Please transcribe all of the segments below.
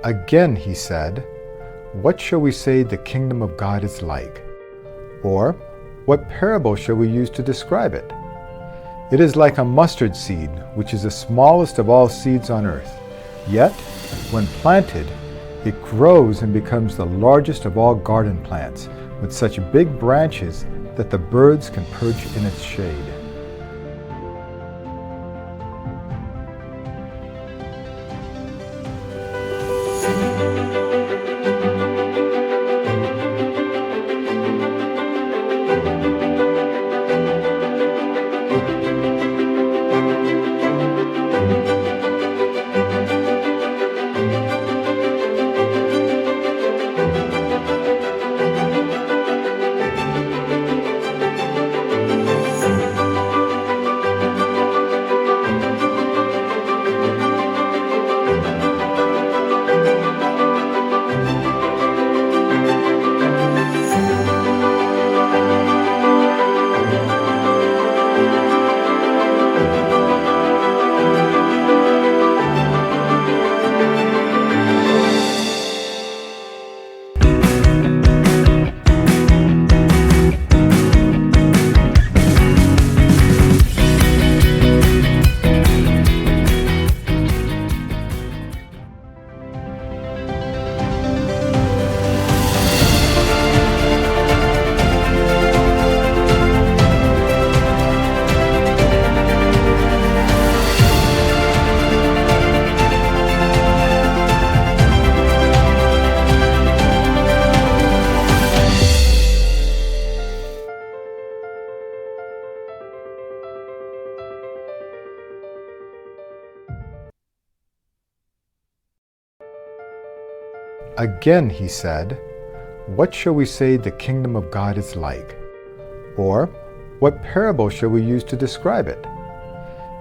Again he said, "What shall we say the kingdom of God is like? Or, what parable shall we use to describe it? It is like a mustard seed, which is the smallest of all seeds on earth. Yet, when planted, it grows and becomes the largest of all garden plants, with such big branches that the birds can perch in its shade." Again he said, "What shall we say the kingdom of God is like? Or, what parable shall we use to describe it?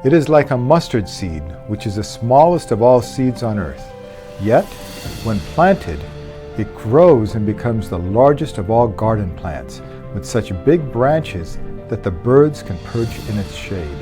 It is like a mustard seed, which is the smallest of all seeds on earth. Yet, when planted, it grows and becomes the largest of all garden plants, with such big branches that the birds can perch in its shade."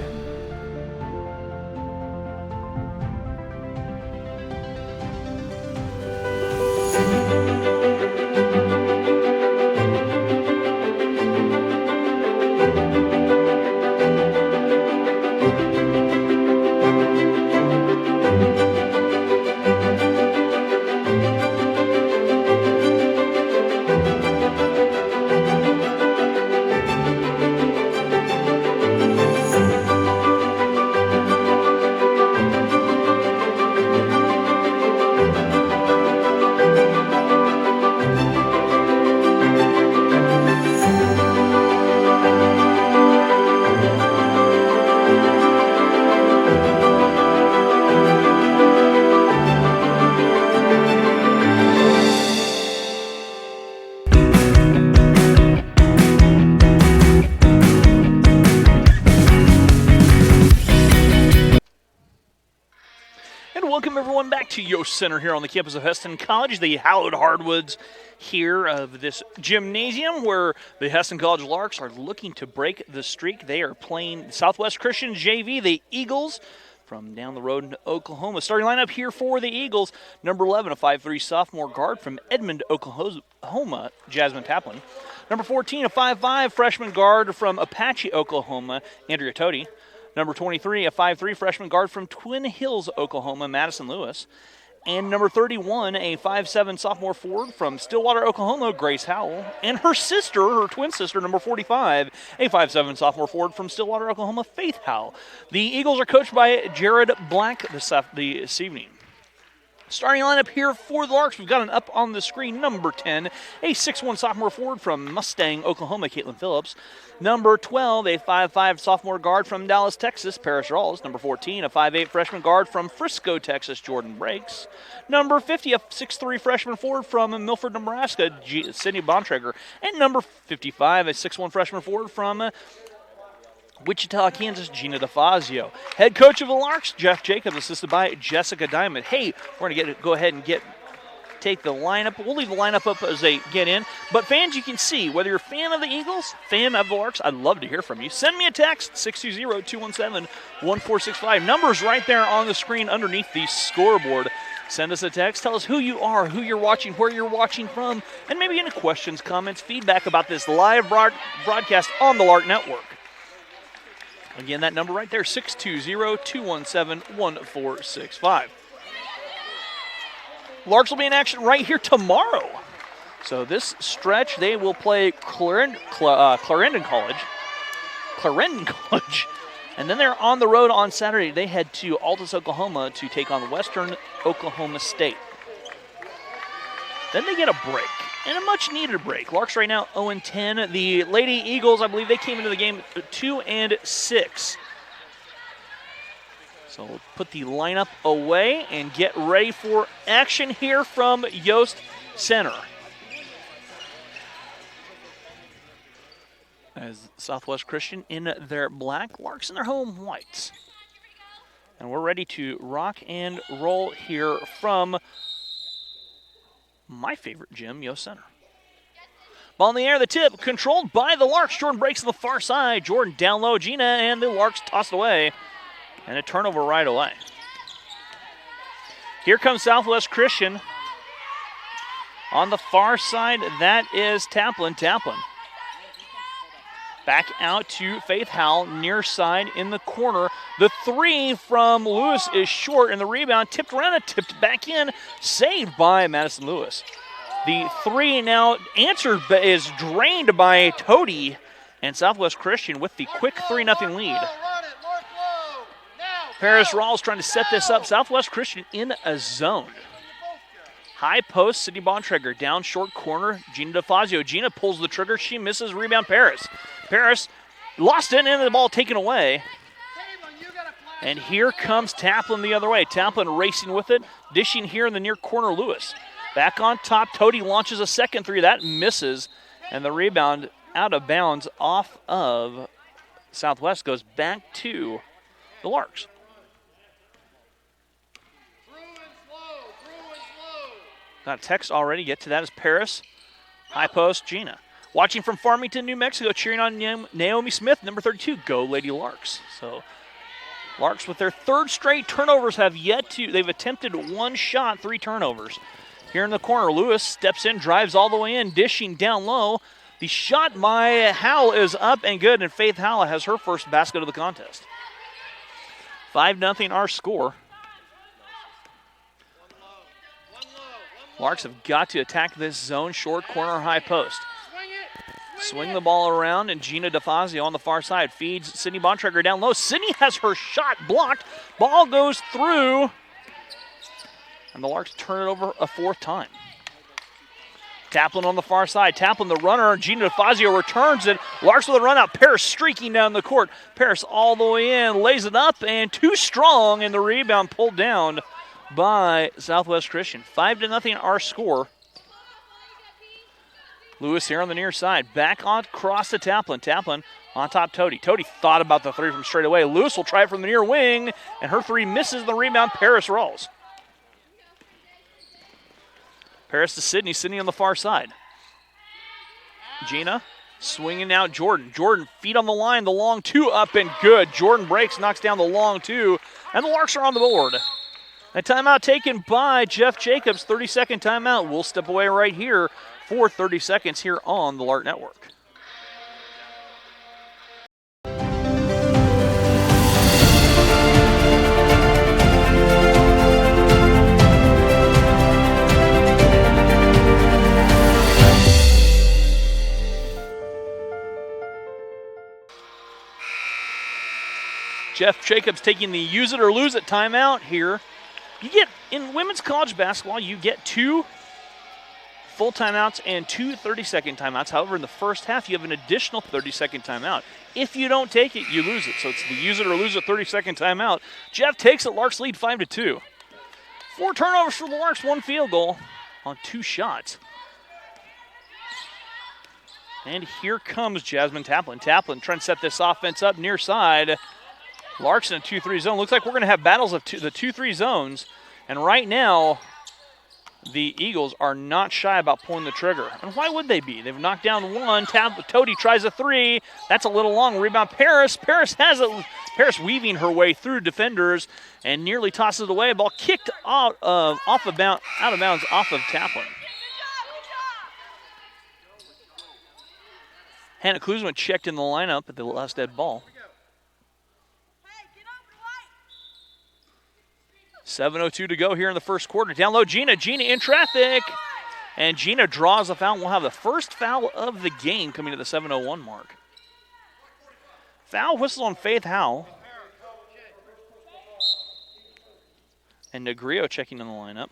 Welcome everyone back to Yost Center here on the campus of Hesston College, the hallowed hardwoods here of this gymnasium where the Hesston College Larks are looking to break the streak. They are playing Southwest Christian JV, the Eagles, from down the road in Oklahoma. Starting lineup here for the Eagles, number 11, a 5'3" sophomore guard from Edmond, Oklahoma, Jasmine Taplin. Number 14, a 5'5" freshman guard from Apache, Oklahoma, Andrea Toti. Number 23, a 5'3" freshman guard from Twin Hills, Oklahoma, Madison Lewis. And number 31, a 5'7" sophomore forward from Stillwater, Oklahoma, Grace Howell. And her sister, her twin sister, number 45, a 5'7" sophomore forward from Stillwater, Oklahoma, Faith Howell. The Eagles are coached by Jared Black this evening. Starting lineup here for the Larks, we've got an up on the screen. Number 10, a 6'1" sophomore forward from Mustang, Oklahoma, Caitlin Phillips. Number 12, a 5'5" sophomore guard from Dallas, Texas, Paris Rawls. Number 14, a 5'8" freshman guard from Frisco, Texas, Jordan Breaks. Number 50, a 6'3" freshman forward from Milford, Nebraska, Sydney Bontrager. And number 55, a 6'1" freshman forward from Wichita, Kansas, Gina DeFazio. Head coach of the Larks, Jeff Jacobs, assisted by Jessica Diamond. Hey, we're going to go ahead and take the lineup. We'll leave the lineup up as they get in. But fans, you can see, whether you're a fan of the Eagles, fan of the Larks, I'd love to hear from you. Send me a text, 620-217-1465. Numbers right there on the screen underneath the scoreboard. Send us a text. Tell us who you are, who you're watching, where you're watching from, and maybe any questions, comments, feedback about this live broadcast on the Lark Network. Again, that number right there, 620-217-1465. Larks will be in action right here tomorrow. So this stretch, they will play Clarendon College. And then they're on the road on Saturday. They head to Altus, Oklahoma to take on Western Oklahoma State. Then they get a break, and a much-needed break. Larks right now 0-10. The Lady Eagles, I believe they came into the game 2-6. So we'll put the lineup away and get ready for action here from Yost Center. As Southwest Christian in their black, Larks in their home whites. And we're ready to rock and roll here from my favorite gym, Yost Center. Ball in the air, the tip, controlled by the Larks. Jordan breaks to the far side. Jordan down low, Gina, and the Larks tossed away. And a turnover right away. Here comes Southwest Christian. On the far side, that is Taplin. Back out to Faith Howell, near side in the corner. The three from Lewis is short, and the rebound tipped around and tipped back in, saved by Madison Lewis. The three now answered is drained by Toady, and Southwest Christian with the quick 3-0 lead. Paris Rawls trying to set this up. Southwest Christian in a zone. High post, Sydney Bontrager down short corner. Gina DeFazio. Gina pulls the trigger. She misses. Rebound Paris. Paris lost it and the ball taken away. And here comes Taplin the other way. Taplin racing with it. Dishing here in the near corner, Lewis. Back on top, Toady launches a second three. That misses. And the rebound out of bounds off of Southwest goes back to the Larks. Got a text already. Get to that as Paris. High post, Gina. Watching from Farmington, New Mexico, cheering on Naomi Smith, number 32. Go Lady Larks. So Larks with their third straight turnovers they've attempted one shot, 3 turnovers. Here in the corner, Lewis steps in, drives all the way in, dishing down low. The shot by Howell is up and good, and Faith Howell has her first basket of the contest. 5-0 our score. Larks have got to attack this zone, short corner, high post. Swing the ball around, and Gina DeFazio on the far side feeds Sydney Bontrager down low. Sydney has her shot blocked. Ball goes through, and the Larks turn it over a 4th time. Taplin on the far side. Taplin the runner. Gina DeFazio returns it. Larks with a run out. Paris streaking down the court. Paris all the way in, lays it up, and too strong, and the rebound pulled down by Southwest Christian. 5-0 our score. Lewis here on the near side. Back on across to Taplin. Taplin on top Toady. Toady thought about the three from straight away. Lewis will try it from the near wing, and her three misses the rebound. Paris rolls. Paris to Sydney. Sydney on the far side. Gina swinging out Jordan. Jordan feet on the line. The long two up and good. Jordan breaks, knocks down the long two, and the Larks are on the board. A timeout taken by Jeff Jacobs. 30-second timeout. We'll step away right here for 30 seconds here on the Lark Network. Jeff Jacobs taking the use it or lose it timeout here. You get, in women's college basketball, you get 2 full timeouts and 2 30-second timeouts. However, in the first half, you have an additional 30-second timeout. If you don't take it, you lose it. So it's the use it or lose it 30-second timeout. Jeff takes it. Larks lead 5-2. 4 turnovers for the Larks, 1 field goal on 2 shots. And here comes Jasmine Taplin. Taplin trying to set this offense up near side. Larks in a 2-3 zone. Looks like we're going to have battles of the 2-3 zones. And right now, the Eagles are not shy about pulling the trigger. And why would they be? They've knocked down one. Tody tries a three. That's a little long. Rebound Paris. Paris weaving her way through defenders and nearly tosses it away. Ball kicked out of bounds off of Taplin. Hannah Kuzma checked in the lineup at the last dead ball. 7:02 to go here in the first quarter. Down low, Gina. Gina in traffic. And Gina draws a foul. We'll have the first foul of the game coming to the 7:01 mark. Foul whistle on Faith Howell. And Negrio checking in the lineup.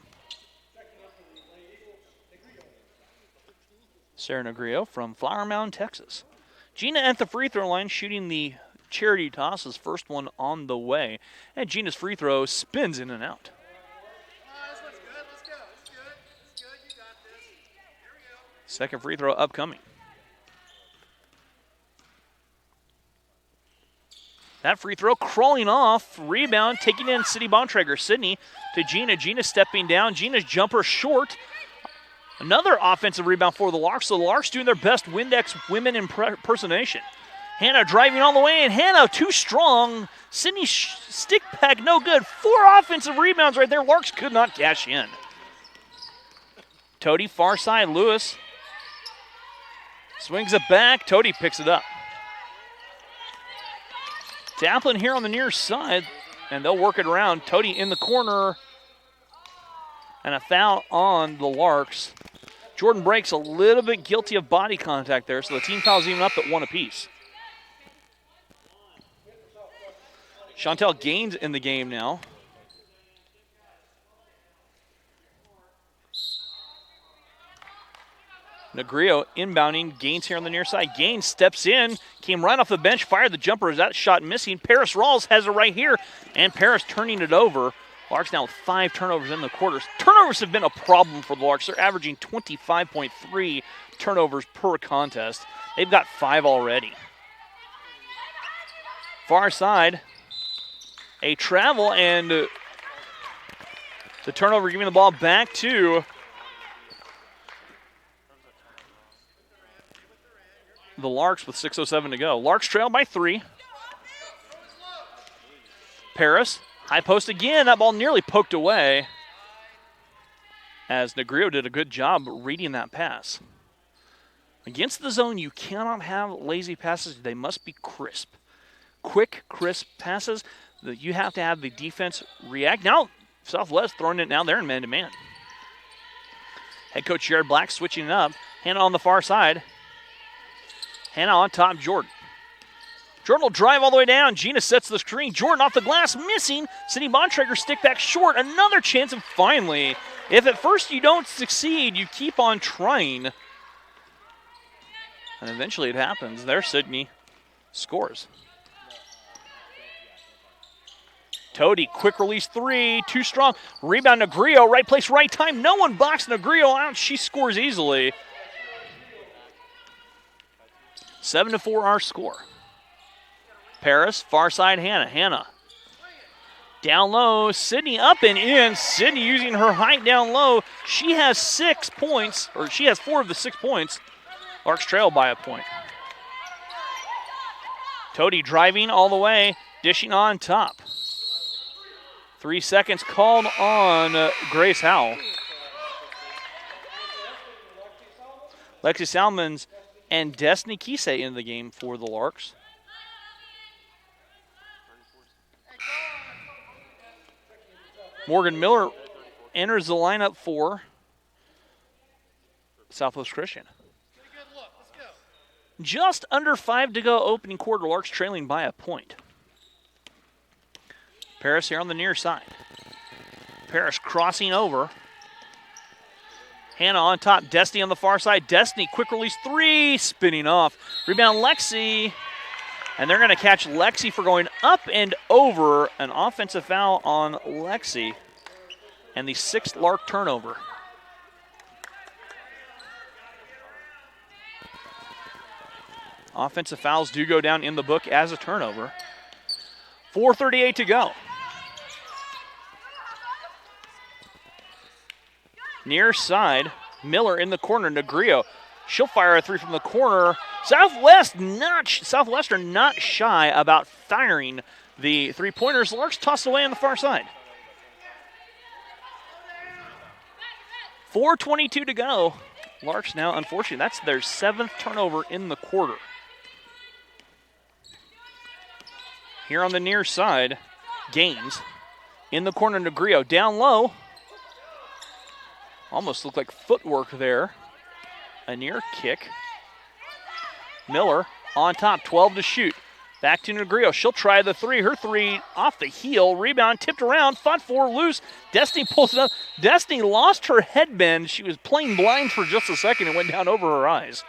Sarah Negrio from Flower Mound, Texas. Gina at the free throw line shooting the charity toss, his first one on the way. And Gina's free throw spins in and out. Second free throw upcoming. That free throw crawling off, rebound, taking in Sydney Bontrager. Sydney to Gina. Gina stepping down. Gina's jumper short. Another offensive rebound for the Larks. So the Larks doing their best Windex women impersonation. Hannah driving all the way, and Hannah too strong. Sydney stick pack no good. 4 offensive rebounds right there. Larks could not cash in. Tody far side. Lewis swings it back. Tody picks it up. Taplin here on the near side, and they'll work it around. Tody in the corner, and a foul on the Larks. Jordan Breaks a little bit guilty of body contact there, so the team fouls even up at 1 apiece. Chantel Gaines in the game now. Negrio inbounding. Gaines here on the near side. Gaines steps in, came right off the bench, fired the jumper. Is that shot missing? Paris Rawls has it right here, and Paris turning it over. Larks now with 5 turnovers in the quarters. Turnovers have been a problem for the Larks. They're averaging 25.3 turnovers per contest. They've got 5 already. Far side, a travel, and the turnover giving the ball back to the Larks with 6:07 to go. Larks trail by 3. Paris, high post again. That ball nearly poked away as Negrio did a good job reading that pass. Against the zone, you cannot have lazy passes. They must be crisp. Quick, crisp passes. You have to have the defense react. Now, Southwest throwing it now. They're in man-to-man. Head coach Jared Black switching it up. Hannah on the far side. Hannah on top, Jordan. Jordan will drive all the way down. Gina sets the screen. Jordan off the glass, missing. Sydney Bontrager stick back short. Another chance, and finally, if at first you don't succeed, you keep on trying. And eventually it happens. There, Sydney scores. Tody, quick release 3, too strong. Rebound Negrio, right place, right time. No one boxed Negrio out. She scores easily. 7-4 our score. Paris, far side Hannah. Hannah down low. Sydney up and in. Sydney using her height down low. She has 6 points, or she has 4 of the 6 points. Larks trail by a point. Tody driving all the way, dishing on top. 3 seconds called on Grace Howell. Lexi Salmons and Destiny Kisei in the game for the Larks. Morgan Miller enters the lineup for Southwest Christian. Just under 5 to go opening quarter. Larks trailing by a point. Paris here on the near side. Paris crossing over. Hannah on top. Destiny on the far side. Destiny, quick release 3, spinning off. Rebound Lexi. And they're going to catch Lexi for going up and over. An offensive foul on Lexi. And the 6th Lark turnover. Offensive fouls do go down in the book as a turnover. 4:38 to go. Near side, Miller in the corner, Negrio. She'll fire a three from the corner. Southwestern not shy about firing the three-pointers. Larks tossed away on the far side. 4:22 to go. Larks now, unfortunately, that's their 7th turnover in the quarter. Here on the near side, Gaines in the corner, Negrio down low. Almost looked like footwork there. A near kick. Miller on top, 12 to shoot. Back to Negrio. She'll try the three. Her three off the heel. Rebound tipped around. Fought for loose. Destiny pulls it up. Destiny lost her headband. She was playing blind for just a second and went down over her eyes.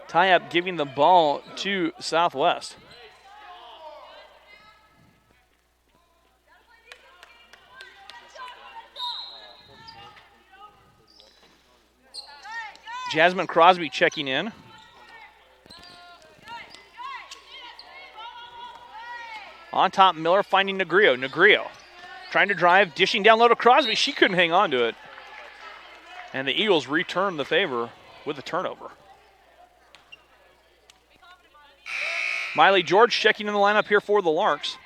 Tie up giving the ball to Southwest. Jasmine Crosby checking in. On top, Miller finding Negrio. Negrio trying to drive, dishing down low to Crosby. She couldn't hang on to it. And the Eagles return the favor with a turnover. Miley George checking in the lineup here for the Larks.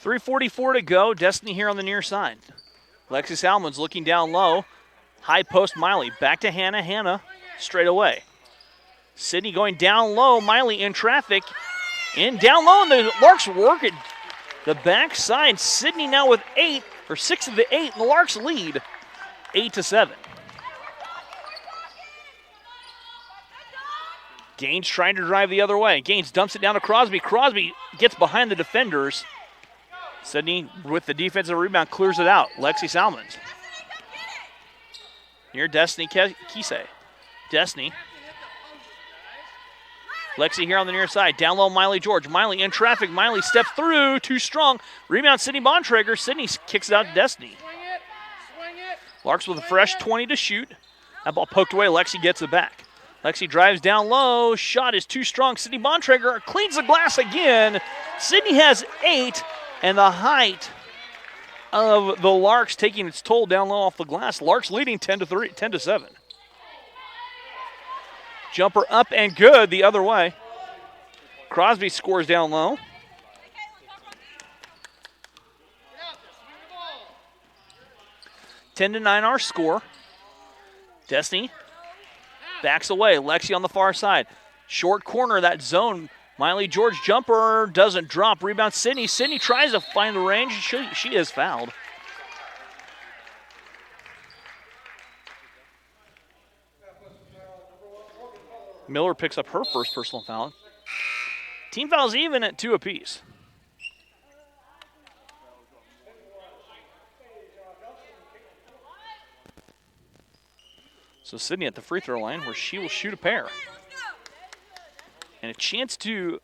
.344 to go. Destiny here on the near side. Lexi Salmon's looking down low. High post Miley. Back to Hannah. Hannah straight away. Sydney going down low. Miley in traffic. In down low, and the Larks work it. The backside. Sydney now with 6 of the 8, and the Larks lead 8-7. Gaines trying to drive the other way. Gaines dumps it down to Crosby. Crosby gets behind the defenders. Sydney, with the defensive rebound, clears it out. Lexi Salmons. Near Destiny Kisei. Destiny. Lexi here on the near side. Down low, Miley George. Miley in traffic. Miley steps through. Too strong. Rebound, Sydney Bontrager. Sydney kicks it out to Destiny. Larks with a fresh 20 to shoot. That ball poked away. Lexi gets it back. Lexi drives down low. Shot is too strong. Sydney Bontrager cleans the glass again. Sydney has 8. And the height of the Larks taking its toll down low off the glass. Larks leading 10-7. Jumper up and good the other way. Crosby scores down low. (10-9) our score. Destiny backs away. Lexi on the far side. Short corner, that zone. Miley George jumper doesn't drop. Rebound Sydney. Sydney tries to find the range. She is fouled. Miller picks up her first personal foul. Team fouls even at 2 apiece. So Sydney at the free throw line where she will shoot a pair. And a chance to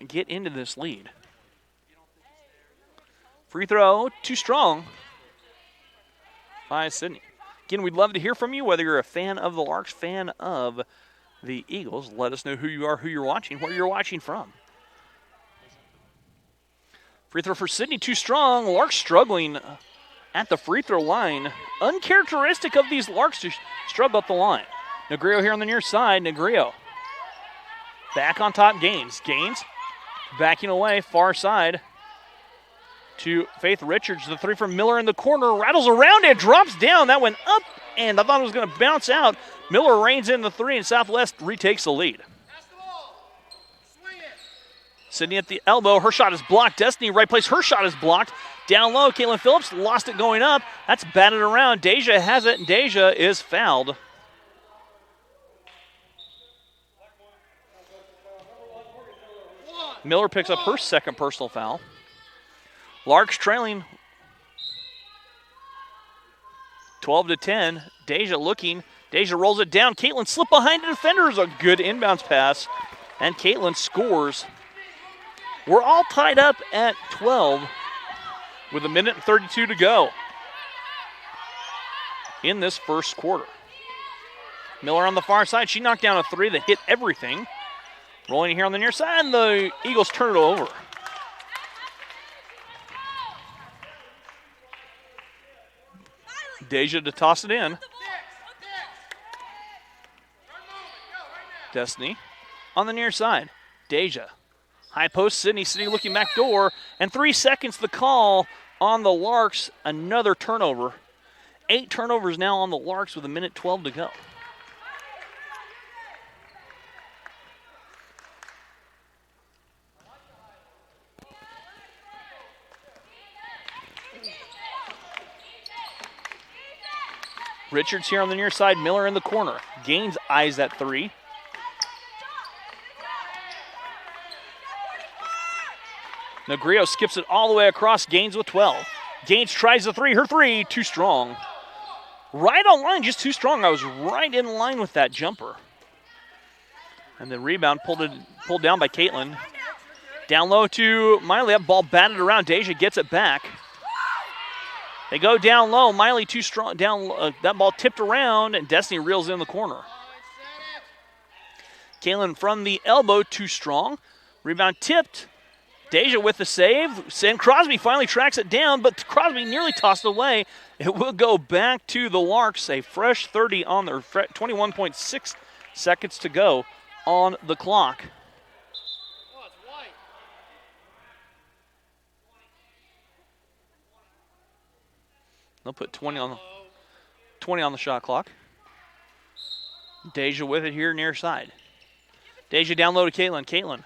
get into this lead. Free throw, too strong by Sydney. Again, we'd love to hear from you, whether you're a fan of the Larks, fan of the Eagles. Let us know who you are, who you're watching, where you're watching from. Free throw for Sydney, too strong. Larks struggling at the free throw line. Uncharacteristic of these Larks to struggle up the line. Negrio here on the near side. Negrio. Back on top, Gaines. Gaines backing away, far side to Faith Richards. The three from Miller in the corner, rattles around it, drops down. That went up, and I thought it was going to bounce out. Miller reins in the three, and Southwest retakes the lead. Sydney at the elbow. Her shot is blocked. Destiny, right place. Her shot is blocked. Down low, Caitlin Phillips lost it going up. That's batted around. Deja has it, and Deja is fouled. Miller picks up her second personal foul. Larks trailing 12-10. Deja looking. Deja rolls it down. Caitlin slipped behind the defenders. A good inbounds pass. And Caitlin scores. We're all tied up at 12 with 1:32 to go. in this first quarter. Miller on the far side. She knocked down a three that hit everything. Rolling here on the near side, and the Eagles turn it over. Deja to toss it in. Destiny on the near side. Deja. High post, Sydney. Sydney looking back door. And 3 seconds the call on the Larks. Another turnover. 8 turnovers now on the Larks with 1:12 to go. Richards here on the near side. Miller in the corner. Gaines eyes that three. Negrio skips it all the way across. Gaines with 12. Gaines tries the three. Her three, too strong. Right on line, just too strong. I was right in line with that jumper. And the rebound pulled down by Caitlin. Down low to Miley. That ball batted around. Deja gets it back. They go down low. Miley too strong. Down. That ball tipped around, and Destiny reels in the corner. Caitlin from the elbow, too strong. Rebound tipped. Deja with the save. And Crosby finally tracks it down, but Crosby nearly tossed it away. It will go back to the Larks. A fresh 30 on their 21.6 seconds to go on the clock. They'll put 20 on the shot clock. Deja with it here near side. Deja down low to Caitlin. Caitlin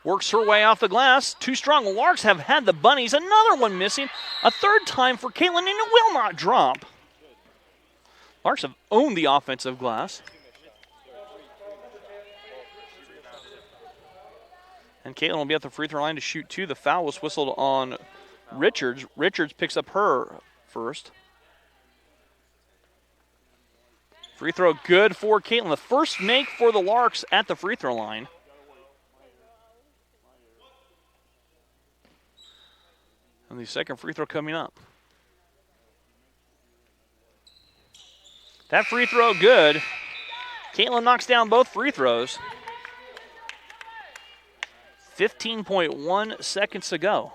works her way off the glass. Too strong. The Larks have had the bunnies. Another one missing. A third time for Caitlin, and it will not drop. Larks have owned the offensive glass. And Caitlin will be at the free throw line to shoot two. The foul was whistled on Richards. Richards picks up her first. Free throw good for Caitlin. The first make for the Larks at the free throw line. And the second free throw coming up. That free throw good. Caitlin knocks down both free throws. 15.1 seconds to go.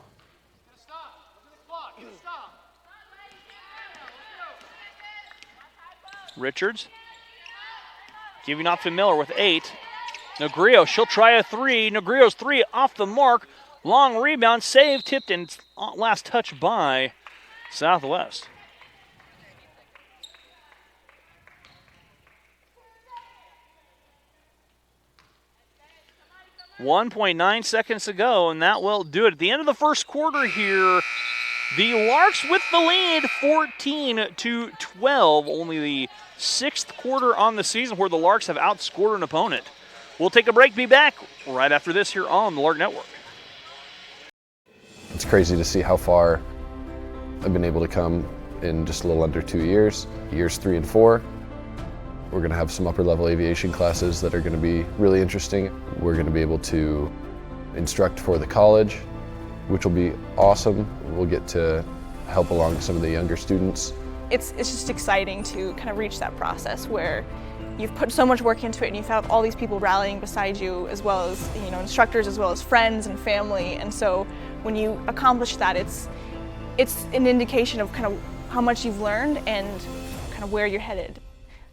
Richards giving off to Miller with 8. Negrio, she'll try a three. Negrio's three off the mark. Long rebound, save, tipped, and last touch by Southwest. .9 seconds to go, and that will do it. At the end of the first quarter here, the Larks with the lead, 14-12. Only the 6th quarter on the season where the Larks have outscored an opponent. We'll take a break, be back right after this here on the Lark Network. It's crazy to see how far I've been able to come in just a little under 2 years. Years 3 and 4. We're going to have some upper level aviation classes that are going to be really interesting. We're going to be able to instruct for the college, which will be awesome. We'll get to help along some of the younger students. It's just exciting to kind of reach that process where you've put so much work into it and you have all these people rallying beside you, as well as instructors, as well as friends and family. And so when you accomplish that, it's an indication of kind of how much you've learned and kind of where you're headed.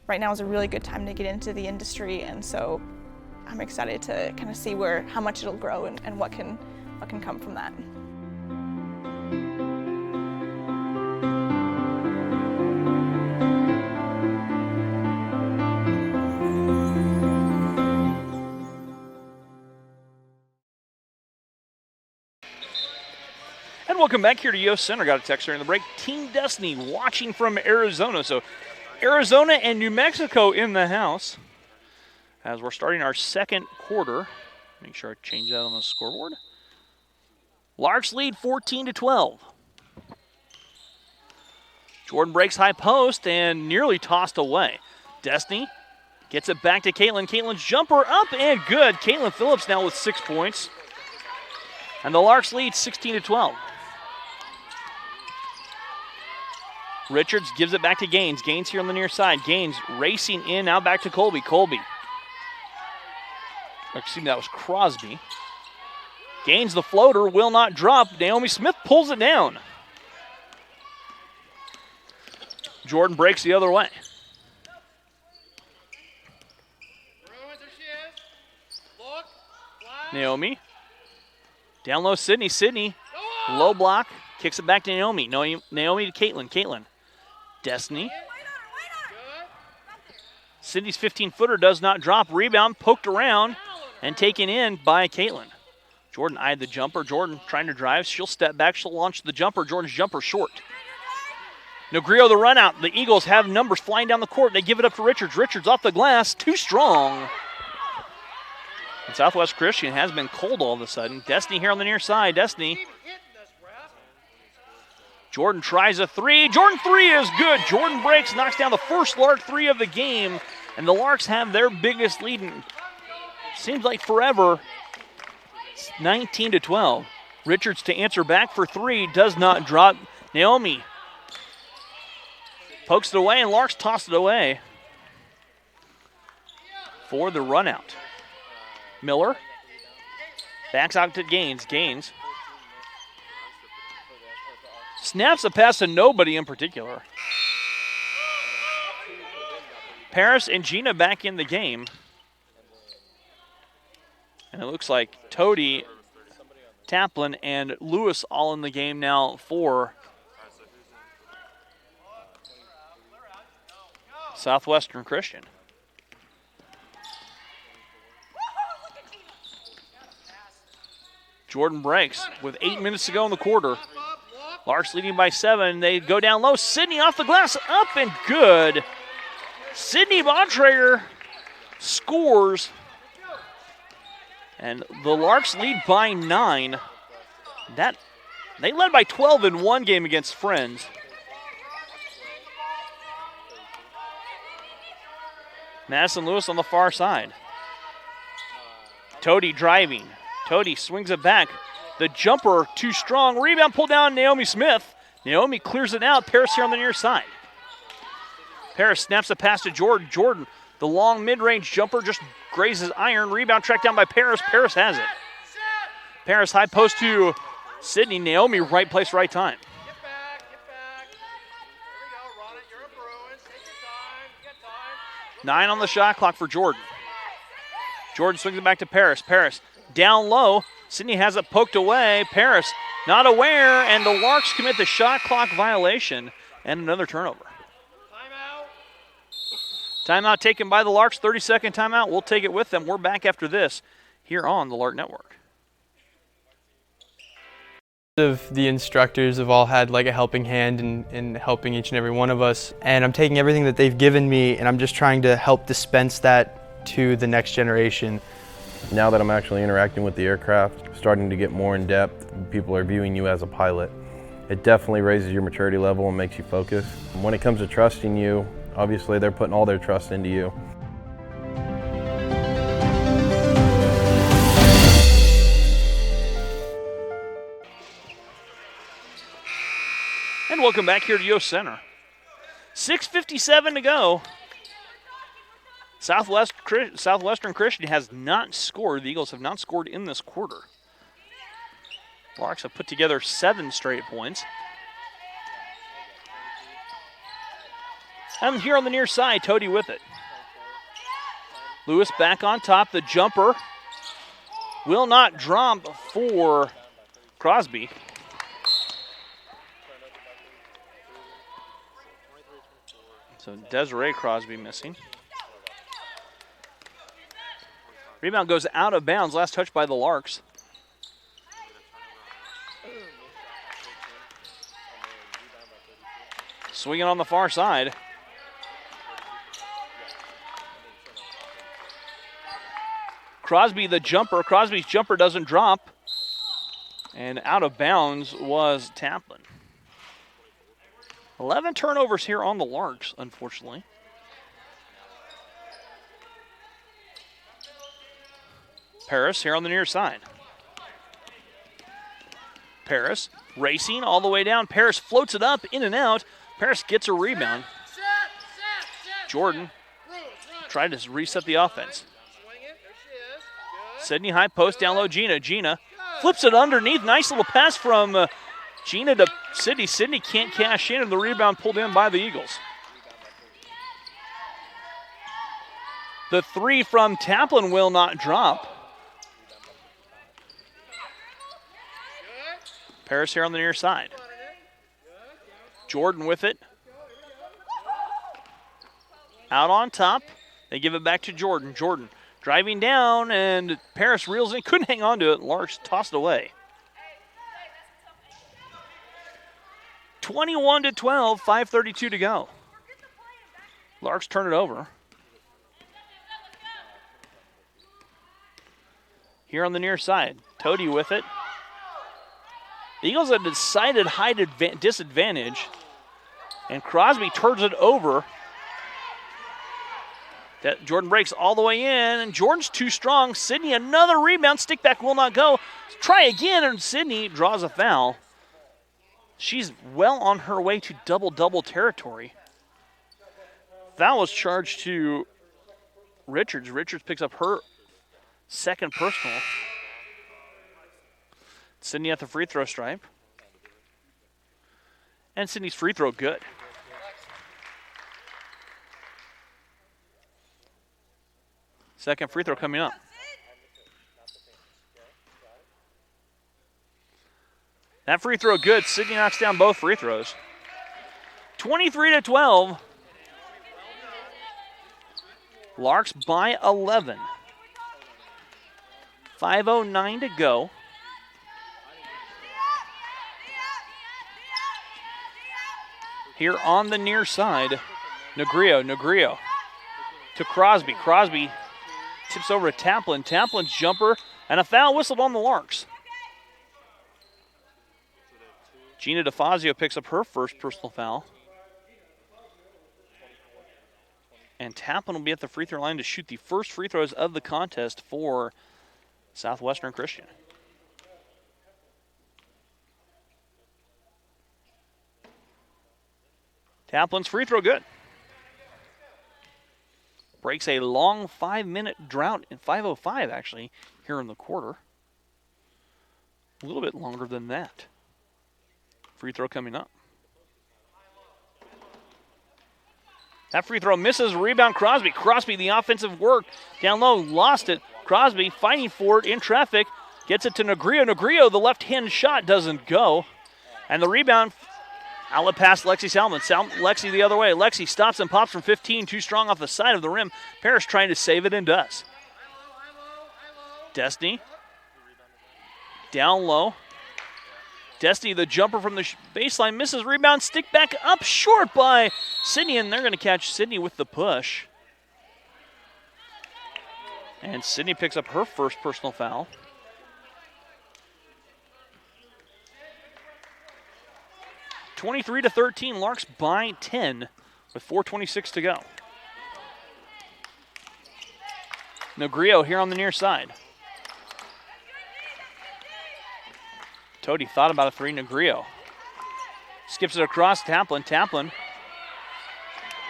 Right now is a really good time to get into the industry, and so I'm excited to kind of see how much it'll grow and what can come from that. And welcome back here to Yost Center. Got a text during the break. Team Destiny watching from Arizona. So Arizona and New Mexico in the house as we're starting our second quarter. Make sure I change that on the scoreboard. Larks lead 14-12. Jordan breaks high post and nearly tossed away. Destiny gets it back to Caitlin. Caitlin's jumper up and good. Caitlin Phillips now with 6 points. And the Larks lead 16-12. Richards gives it back to Gaines. Gaines here on the near side. Gaines racing in, now back to Colby. Colby. Excuse me, that was Crosby. Gaines the floater, will not drop. Naomi Smith pulls it down. Jordan breaks the other way. Naomi. Down low, Sydney. Sydney, low block. Kicks it back to Naomi. Naomi to Caitlin. Caitlin. Destiny. Sydney's 15-footer does not drop. Rebound poked around and taken in by Caitlin. Jordan eyed the jumper. Jordan trying to drive. She'll step back. She'll launch the jumper. Jordan's jumper short. Negrillo the run out. The Eagles have numbers flying down the court. They give it up to Richards. Richards off the glass. Too strong. And Southwest Christian has been cold all of a sudden. Destiny here on the near side. Destiny. Jordan tries a three. Jordan three is good. Jordan breaks, knocks down the first Lark three of the game. And the Larks have their biggest lead in, seems like forever. It's 19-12. Richards to answer back for three. Does not drop. Naomi pokes it away, and Larks toss it away for the run out. Miller backs out to Gaines. Gaines snaps a pass to nobody in particular. Paris and Gina back in the game. And it looks like Toady, Taplin, and Lewis all in the game now for Southwestern Christian. Jordan breaks with 8 minutes to go in the quarter. Larks leading by 7. They go down low. Sydney off the glass, up and good. Sydney Bontrager scores. And the Larks lead by 9. They led by 12 in one game against Friends. Madison Lewis on the far side. Toady driving. Toady swings it back. The jumper too strong. Rebound pulled down Naomi Smith. Naomi clears it out. Paris here on the near side. Paris snaps a pass to Jordan. Jordan, the long mid-range jumper just grazes iron. Rebound tracked down by Paris. Paris has it. Paris high post to Sydney. Naomi right place, right time. 9 on the shot clock for Jordan. Jordan swings it back to Paris. Paris down low. Sydney has it poked away. Paris not aware, and the Larks commit the shot clock violation and another turnover. Timeout taken by the Larks. 30-second timeout. We'll take it with them. We're back after this here on the Lark Network. The instructors have all had like a helping hand in helping each and every one of us, and I'm taking everything that they've given me and I'm just trying to help dispense that to the next generation. Now that I'm actually interacting with the aircraft, starting to get more in depth, people are viewing you as a pilot. It definitely raises your maturity level and makes you focus. When it comes to trusting you, obviously they're putting all their trust into you. And welcome back here to Yost Center. 6:57 to go. Southwestern Christian has not scored. The Eagles have not scored in this quarter. Larks have put together 7 straight points. And here on the near side, Toady with it. Lewis back on top. The jumper will not drop for Crosby. So Desiree Crosby missing. Rebound goes out of bounds. Last touch by the Larks. Swinging on the far side. Crosby the jumper. Crosby's jumper doesn't drop. And out of bounds was Taplin. 11 turnovers here on the Larks, unfortunately. Paris here on the near side. Paris racing all the way down. Paris floats it up, in and out. Paris gets a rebound. Jordan tried to reset the offense. Sydney high post down low. Gina flips it underneath. Nice little pass from Gina to Sydney. Sydney can't cash in, and the rebound pulled in by the Eagles. The three from Taplin will not drop. Paris here on the near side. Jordan with it. Out on top. They give it back to Jordan. Jordan driving down, and Paris reels in. Couldn't hang on to it. Larks tossed it away. 21-12, 5:32 to go. Larks turn it over. Here on the near side, Toady with it. The Eagles had decided height disadvantage, and Crosby turns it over. That Jordan breaks all the way in, and Jordan's too strong. Sydney, another rebound. Stick back will not go. Try again, and Sydney draws a foul. She's well on her way to double-double territory. Foul was charged to Richards. Richards picks up her second personal. Sydney at the free throw stripe. And Sydney's free throw good. Second free throw coming up. That free throw good. Sydney knocks down both free throws. 23-12. Larks by 11. 5:09 to go. Here on the near side, Negrio to Crosby. Crosby tips over to Taplin. Taplin's jumper, and a foul whistled on the Larks. Gina DeFazio picks up her first personal foul. And Taplin will be at the free throw line to shoot the first free throws of the contest for Southwestern Christian. Taplin's free throw good. Breaks a long 5-minute drought in 5:05 actually here in the quarter. A little bit longer than that. Free throw coming up. That free throw misses. Rebound Crosby. Crosby, the offensive work. Down low, lost it. Crosby fighting for it in traffic. Gets it to Negrio. Negrio, the left-hand shot doesn't go. And the rebound, outlet pass Lexi Salmon. Lexi the other way. Lexi stops and pops from 15. Too strong off the side of the rim. Parrish trying to save it and does. Destiny. Down low. Destiny, the jumper from the baseline, misses. Rebound, stick back up short by Sydney, and they're going to catch Sydney with the push. And Sydney picks up her first personal foul. (23-13), Larks by 10 with 4:26 to go. Negrio here on the near side. Toady thought about a three. Negrio skips it across. Taplin. Taplin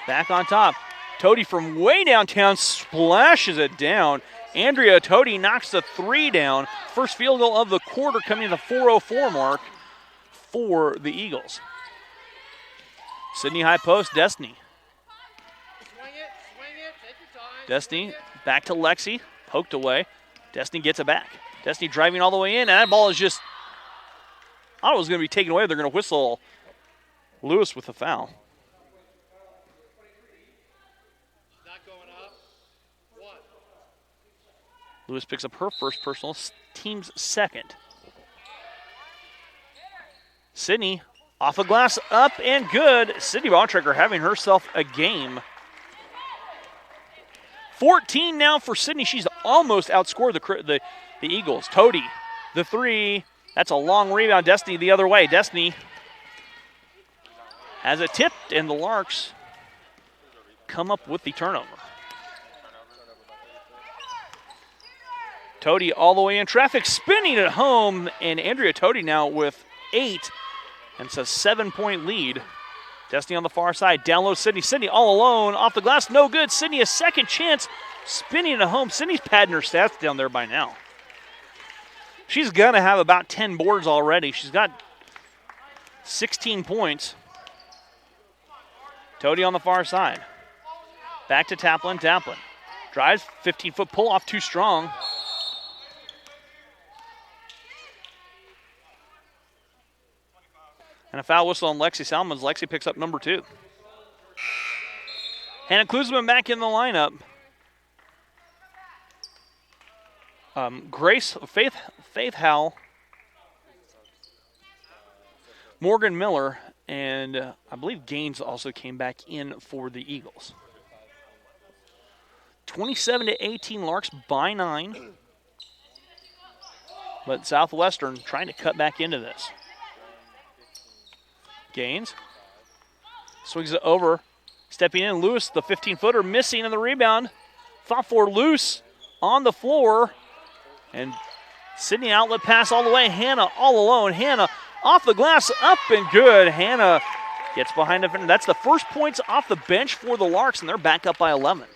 back on top. Toady from way downtown splashes it down. Andrea Toady knocks the three down. First field goal of the quarter coming to the 4:04 mark for the Eagles. Sydney high post. Destiny. Destiny back to Lexi. Poked away. Destiny gets it back. Destiny driving all the way in, and that ball is just, I thought it was going to be taken away. They're going to whistle Lewis with a foul. Lewis picks up her first personal, team's second. Sydney off a glass, up and good. Sydney Bontrager having herself a game. 14 now for Sydney. She's almost outscored the Eagles. Toady, the three. That's a long rebound. Destiny the other way. Destiny has it tipped, and the Larks come up with the turnover. Toady all the way in traffic, spinning it home, and Andrea Toady now with 8, and it's a 7-point lead Destiny on the far side. Down low, Sydney. Sydney all alone. Off the glass, no good. Sydney a second chance. Spinning it home. Sydney's padding her stats down there by now. She's going to have about 10 boards already. She's got 16 points. Toady on the far side. Back to Taplin. Taplin drives, 15-foot pull off, too strong. And a foul whistle on Lexi Salmons. Lexi picks up number 2. Hannah Klusman back in the lineup. Faith Howell, Morgan Miller, and I believe Gaines also came back in for the Eagles. 27-18, Larks by 9. But Southwestern trying to cut back into this. Gaines swings it over, stepping in. Lewis, the 15-footer, missing in the rebound. Fought for loose on the floor. And Sydney outlet pass all the way. Hannah all alone. Hannah off the glass, up and good. Hannah gets behind the defender. That's the first points off the bench for the Larks, and they're back up by 11.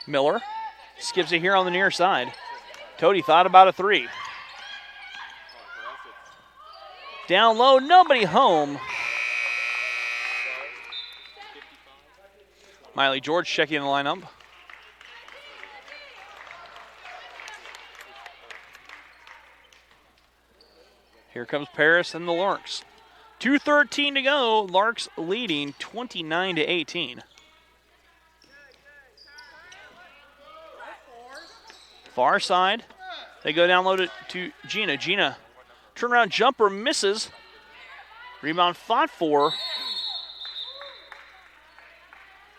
Miller skips it here on the near side. Toady thought about a 3. Down low, nobody home. Miley George checking in the lineup. Here comes Paris and the Larks. 2:13 to go. Larks leading 29-18. Far side. They go down low to Gina. Gina, turnaround jumper misses. Rebound fought for.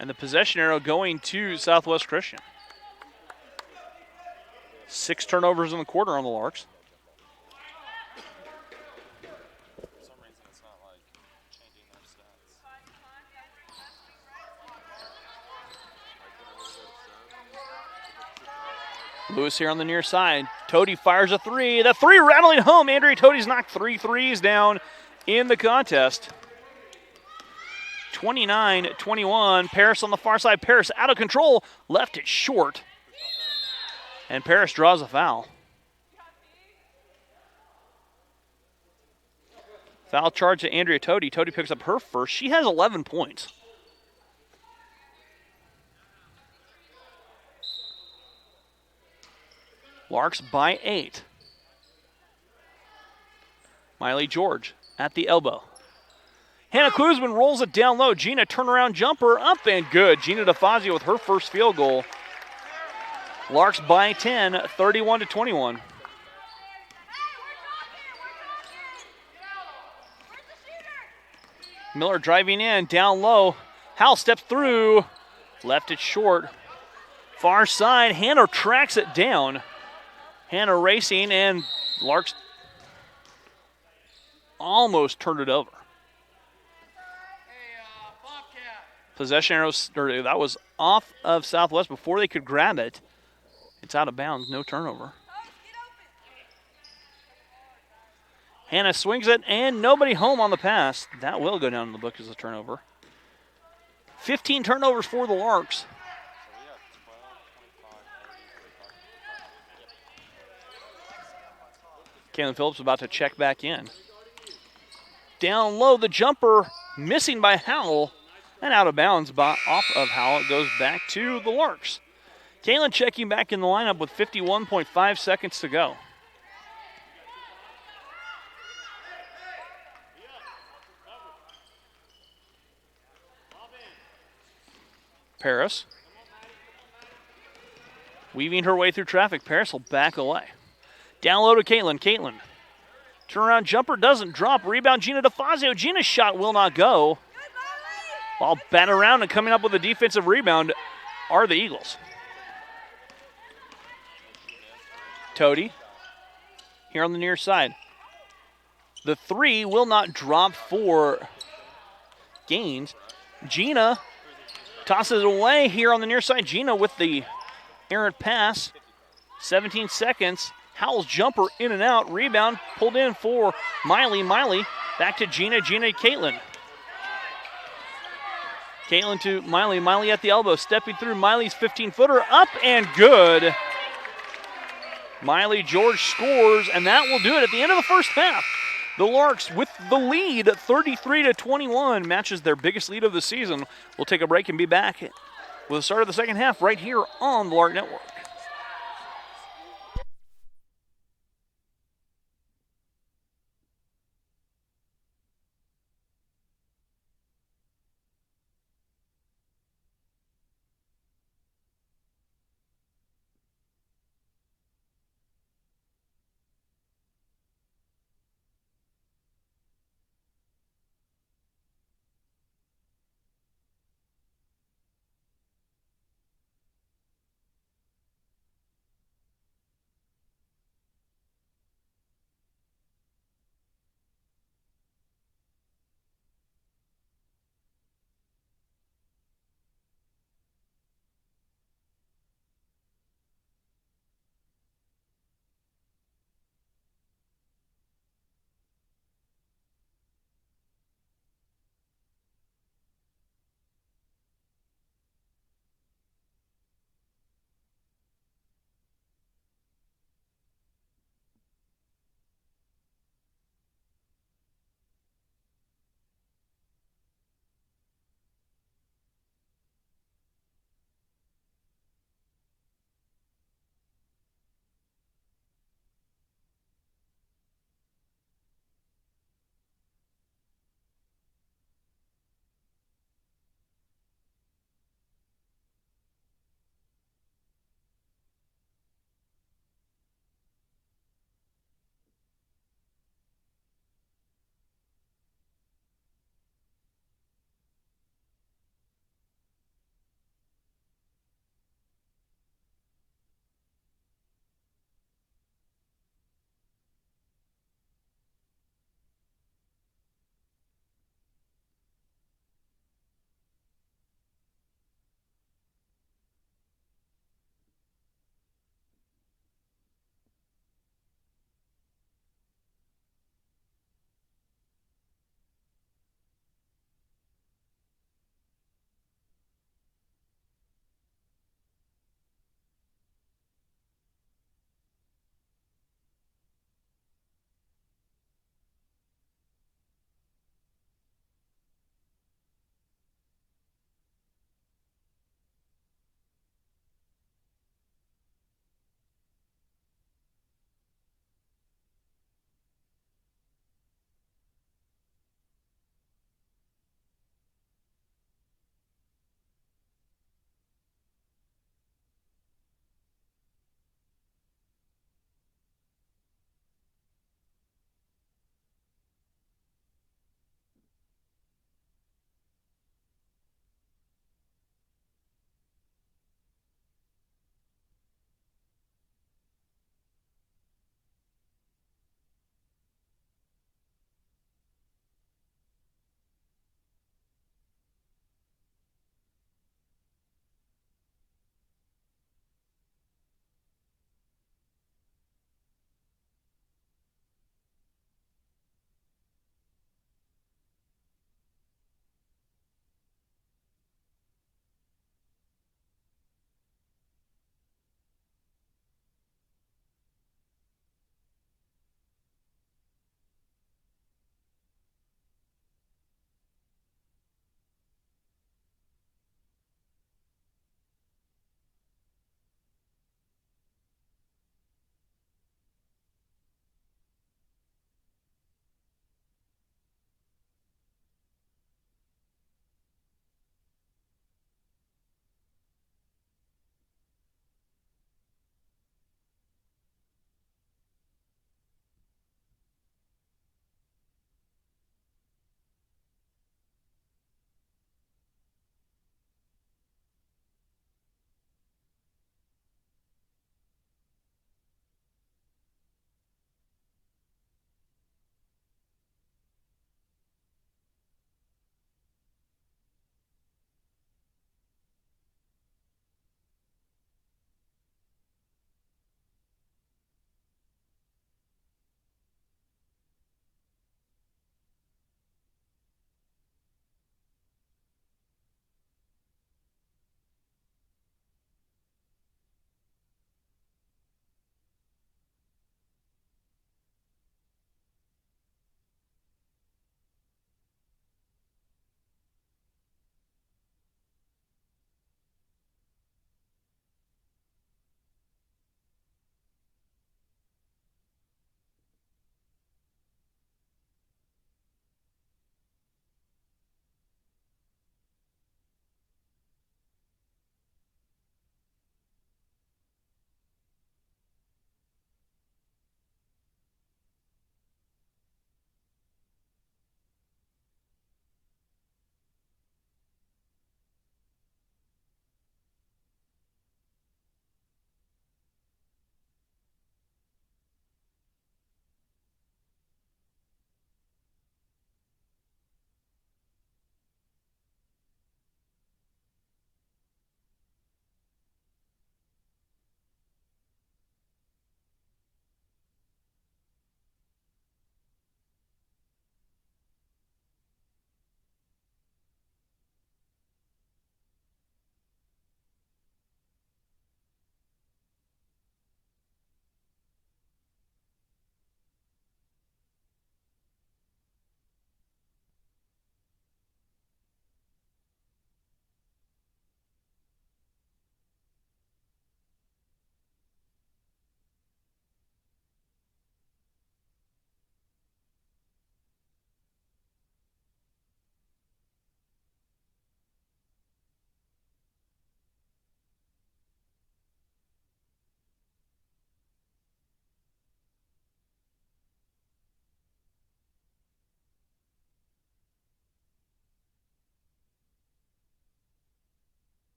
And the possession arrow going to Southwest Christian. 6 turnovers in the quarter on the Larks. Lewis here on the near side. Toady fires a 3. The 3 rattling home. Andrea Toady's knocked 3 threes down in the contest. 29-21. Paris on the far side. Paris out of control. Left it short. And Paris draws a foul. Foul charge to Andrea Toady. Toady picks up her first. She has 11 points. Larks by 8. Miley George at the elbow. Hannah Klusman rolls it down low. Gina turnaround jumper up and good. Gina DeFazio with her first field goal. Larks by 10, 31-21. Miller driving in, down low. Howell steps through, left it short. Far side, Hannah tracks it down. Hannah racing, and Larks almost turned it over. Possession arrows, that was off of Southwest before they could grab it. It's out of bounds, no turnover. Hannah swings it, and nobody home on the pass. That will go down in the book as a turnover. 15 turnovers for the Larks. Kaylin Phillips about to check back in. Down low, the jumper missing by Howell, and out of bounds off of Howell. It goes back to the Larks. Kaylin checking back in the lineup with 51.5 seconds to go. Paris weaving her way through traffic. Paris will back away. Down low to Caitlin. Caitlin. Turnaround jumper doesn't drop. Rebound Gina DeFazio. Gina's shot will not go. Ball batted around, and coming up with a defensive rebound are the Eagles. Toady here on the near side. The 3 will not drop for Gaines. Gina tosses it away here on the near side. Gina with the errant pass. 17 seconds. Howell's jumper in and out. Rebound pulled in for Miley. Miley back to Gina. Gina, Caitlin. Caitlin to Miley. Miley at the elbow. Stepping through Miley's 15-footer. Up and good. Miley George scores, and that will do it at the end of the first half. The Larks with the lead, 33-21, matches their biggest lead of the season. We'll take a break and be back with the start of the second half right here on the Lark Network.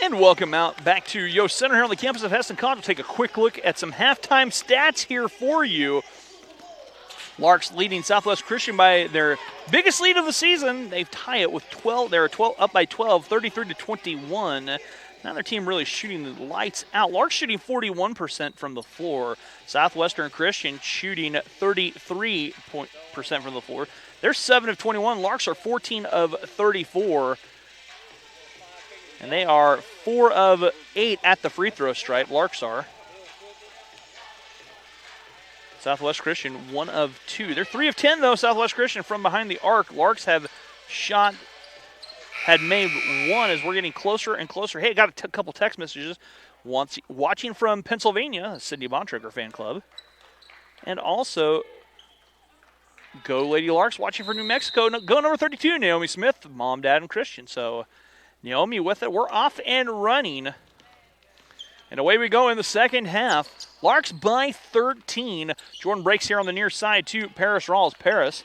And welcome out back to Yost Center here on the campus of Hesston College. We'll take a quick look at some halftime stats here for you. Larks leading Southwest Christian by their biggest lead of the season. They tie it with 12. They're 12 up by 12, 33-21. Now their team really shooting the lights out. Larks shooting 41% from the floor. Southwestern Christian shooting 33% from the floor. They're 7 of 21. Larks are 14 of 34. And they are 4 of 8 at the free throw stripe. Larks are. Southwest Christian 1 of 2. They're 3 of 10 though. Southwest Christian from behind the arc. Larks had made 1 as we're getting closer and closer. Hey, got a couple text messages. Watching from Pennsylvania, Sydney Bontrager fan club. And also, go Lady Larks, watching from New Mexico. Go number 32, Naomi Smith, mom, dad, and Christian. So Naomi with it. We're off and running. And away we go in the second half. Larks by 13. Jordan breaks here on the near side to Paris Rawls. Paris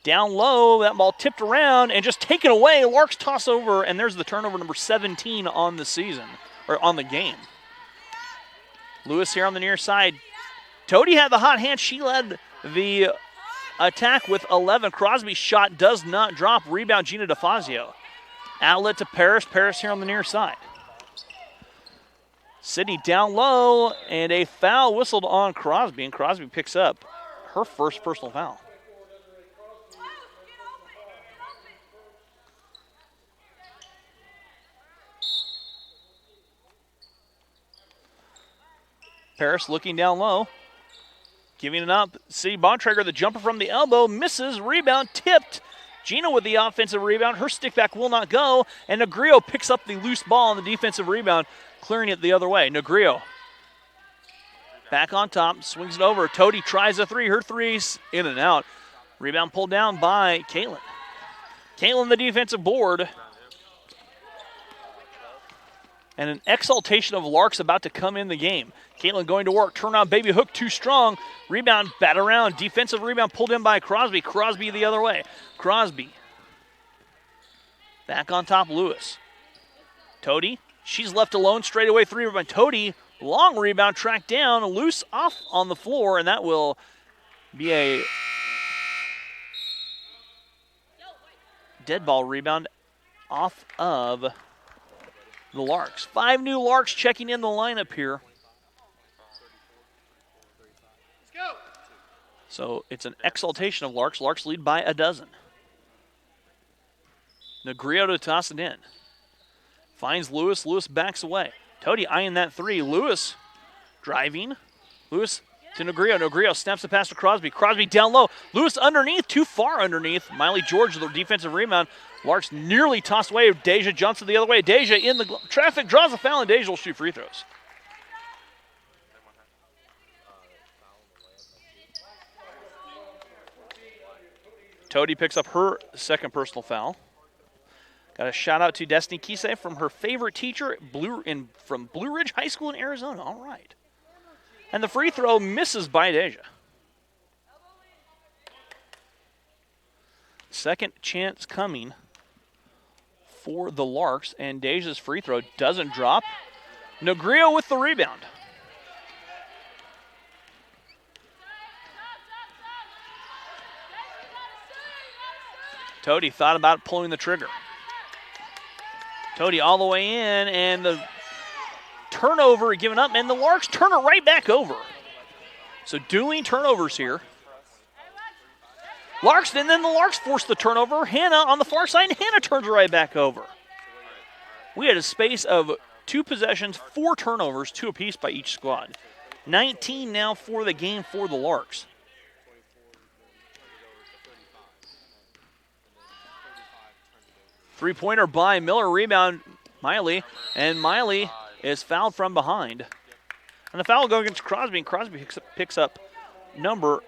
down low. That ball tipped around and just taken away. Larks toss over, and there's the turnover number 17 on the season, or on the game. Lewis here on the near side. Toady had the hot hand. She led the attack with 11. Crosby's shot does not drop. Rebound, Gina DeFazio. Outlet to Paris. Paris here on the near side. Sydney down low, and a foul whistled on Crosby, and Crosby picks up her first personal foul. Paris looking down low, giving it up. City Bontrager, the jumper from the elbow, misses, rebound, tipped. Gina with the offensive rebound. Her stick back will not go, and Negrio picks up the loose ball on the defensive rebound, clearing it the other way. Negrio back on top, swings it over. Toady tries a three. Her three's in and out. Rebound pulled down by Caitlin. Caitlin, the defensive board. And an exaltation of Larks about to come in the game. Caitlin going to work. Turnout, baby hook, too strong. Rebound, bat around. Defensive rebound pulled in by Crosby. Crosby the other way. Crosby. Back on top, Lewis. Toady. She's left alone straight away. 3 by Toady. Long rebound tracked down. Loose off on the floor, and that will be a dead ball rebound off of the Larks. 5 new Larks checking in the lineup here. So it's an exaltation of Larks. Larks lead by a dozen. Negrio to toss it in. Finds Lewis. Lewis backs away. Toady eyeing that 3. Lewis driving. Lewis to Negrio. Negrio snaps the pass to Crosby. Crosby down low. Lewis underneath. Too far underneath. Miley George, the defensive rebound. Larks nearly tossed away. Deja jumps it the other way. Deja in the traffic, draws a foul, and Deja will shoot free throws. Toady picks up her second personal foul. Got a shout out to Destiny Kisei from her favorite teacher from Blue Ridge High School in Arizona. All right. And the free throw misses by Deja. Second chance coming for the Larks, and Deja's free throw doesn't drop. Negrio with the rebound. Toady thought about pulling the trigger. Toady all the way in, and the turnover given up, and the Larks turn it right back over. So dueling turnovers here. Larks, and then the Larks force the turnover. Hannah on the far side, and Hannah turns it right back over. We had a space of 2 possessions, 4 turnovers, 2 apiece by each squad. 19 now for the game for the Larks. Three-pointer by Miller, rebound Miley, and Miley is fouled from behind. And the foul will go against Crosby, and Crosby picks up number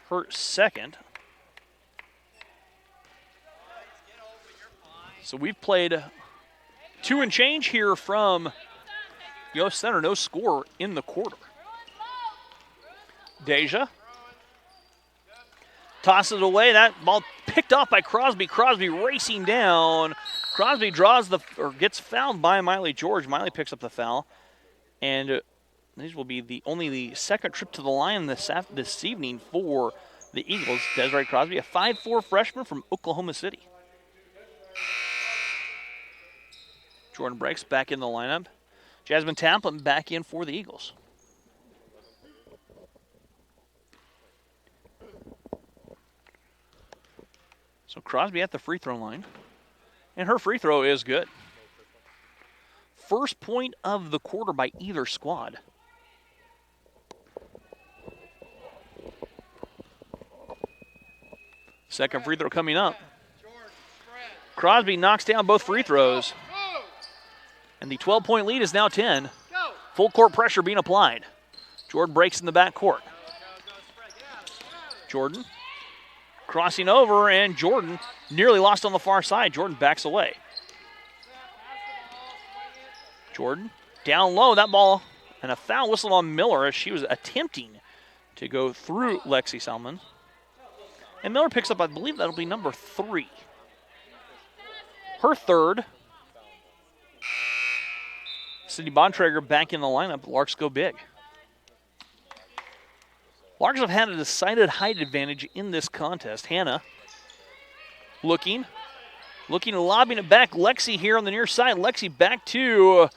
her second. So we've played 2 and change here from Yost Center. No score in the quarter. Deja Tosses it away. That ball picked off by Crosby. Crosby racing down. Crosby gets fouled by Miley George. Miley picks up the foul. And these will be only the second trip to the line this evening for the Eagles. Desiree Crosby, a 5'4" freshman from Oklahoma City. Jordan Breaks back in the lineup. Jasmine Taplin back in for the Eagles. So Crosby at the free throw line. And her free throw is good. First point of the quarter by either squad. Second free throw coming up. Crosby knocks down both free throws. And the 12-point lead is now 10. Full court pressure being applied. Jordan Breaks in the backcourt. Jordan crossing over, and Jordan nearly lost on the far side. Jordan backs away. Jordan down low, that ball, and a foul whistled on Miller as she was attempting to go through Lexi Salmon. And Miller picks up, I believe that'll be number 3. Her third. Sydney Bontrager back in the lineup. Larks go big. Larks have had a decided height advantage in this contest. Hannah looking, lobbing it back. Lexi here on the near side. Lexi back to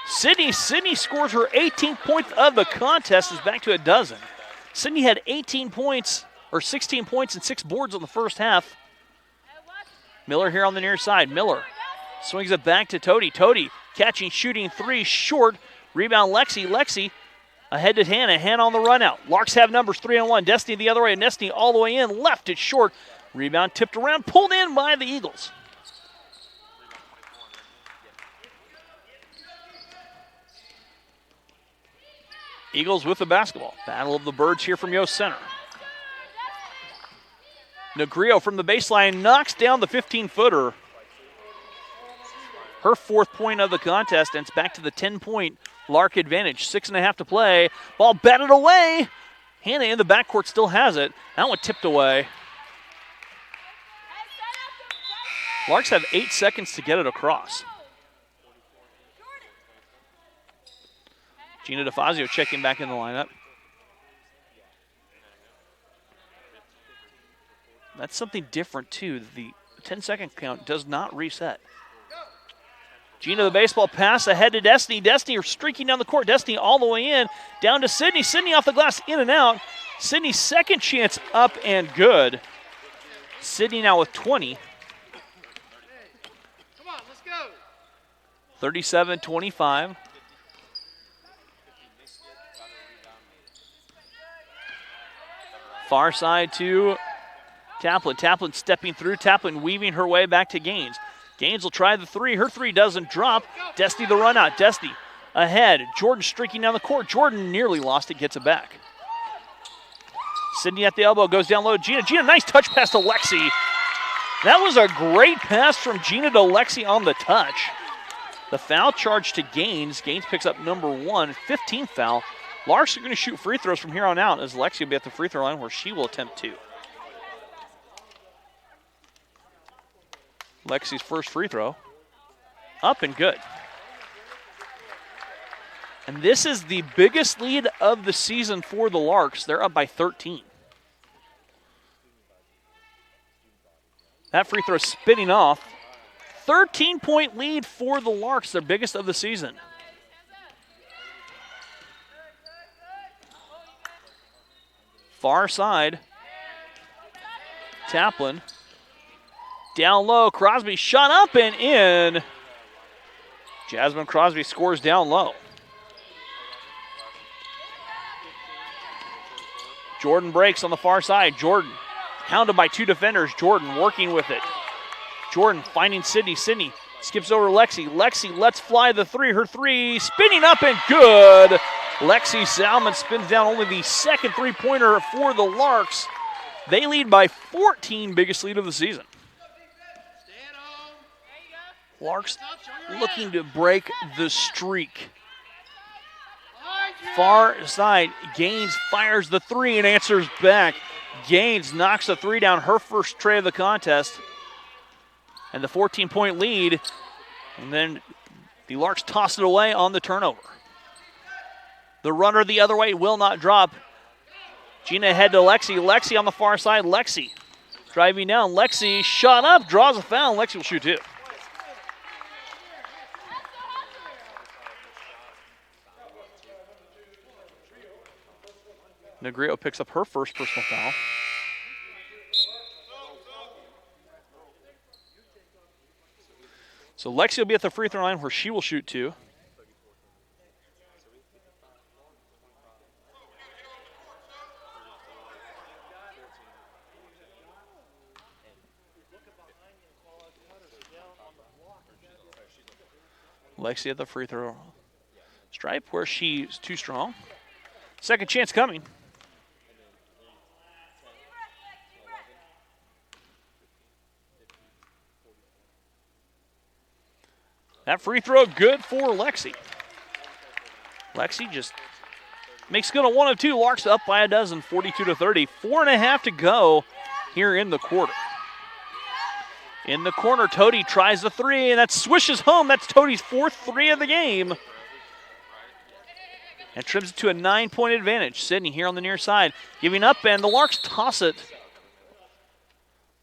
Sydney. Sydney scores her 18th point of the contest, is back to a dozen. Sydney had 18 points, or 16 points and 6 boards in the first half. Miller here on the near side. Miller swings it back to Tody. Tody catching, shooting 3 short. Rebound Lexi. Lexi ahead to Hannah. Hannah on the run out. Larks have numbers 3-on-1. Destiny the other way. Destiny all the way in. Left it short. Rebound tipped around. Pulled in by the Eagles. Eagles with the basketball. Battle of the Birds here from Yost Center. Negrio from the baseline knocks down the 15-footer. Her 4th point of the contest, and it's back to the 10-point Lark advantage. 6.5 to play. Ball batted away. Hannah in the backcourt still has it. That one tipped away. Larks have 8 seconds to get it across. Gina DeFazio checking back in the lineup. That's something different, too. The 10-second count does not reset. Gina, the baseball pass ahead to Destiny. Destiny are streaking down the court. Destiny all the way in. Down to Sydney. Sydney off the glass, in and out. Sydney's second chance up and good. Sydney now with 20. Come on, let's go. 37-25. Far side to Taplin. Taplin stepping through. Taplin weaving her way back to Gaines. Gaines will try the 3. Her 3 doesn't drop. Destiny the run out. Destiny ahead. Jordan streaking down the court. Jordan nearly lost it, gets it back. Sydney at the elbow, goes down low. Gina, nice touch pass to Lexi. That was a great pass from Gina to Lexi on the touch. The foul charge to Gaines. Gaines picks up number 1, 15th foul. Larks are going to shoot free throws from here on out, as Lexi will be at the free throw line where she will attempt 2. Lexi's first free throw. Up and good. And this is the biggest lead of the season for the Larks. They're up by 13. That free throw spinning off. 13-point lead for the Larks, their biggest of the season. Far side. Taplin. Down low, Crosby shot up and in. Jasmine Crosby scores down low. Jordan Breaks on the far side. Jordan hounded by 2 defenders. Jordan working with it. Jordan finding Sydney. Sydney skips over Lexi. Lexi lets fly the 3. Her 3 spinning up and good. Lexi Salmon spins down only the second 3-pointer for the Larks. They lead by 14, biggest lead of the season. Larks looking to break the streak. Far side, Gaines fires the 3 and answers back. Gaines knocks the three down, her first tray of the contest. And the 14-point lead. And then the Larks toss it away on the turnover. The runner the other way will not drop. Gina ahead to Lexi. Lexi on the far side. Lexi driving down. Lexi shot up, draws a foul. Lexi will shoot two. Negrio picks up her first personal foul. So Lexi will be at the free throw line where she will shoot two. Lexi at the free throw stripe where she's too strong. Second chance coming. That free throw good for Lexi. Lexi just makes good on 1 of 2. Larks up by a dozen, 42-30. 4.5 to go here in the quarter. In the corner, Tody tries the three, and that swishes home. That's Tody's 4th three of the game. And trims it to a 9-point advantage. Sydney here on the near side, giving up, and the Larks toss it.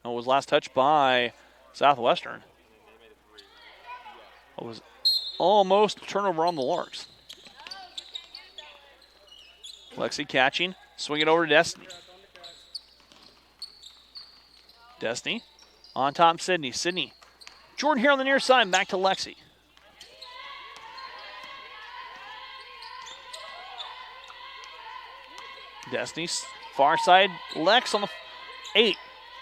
It was last touched by Southwestern. It was almost a turnover on the Larks. Lexi catching, swing it over to Destiny. Destiny on top, Sydney. Sydney. Jordan here on the near side, back to Lexi. Destiny's far side, Lex on the 8.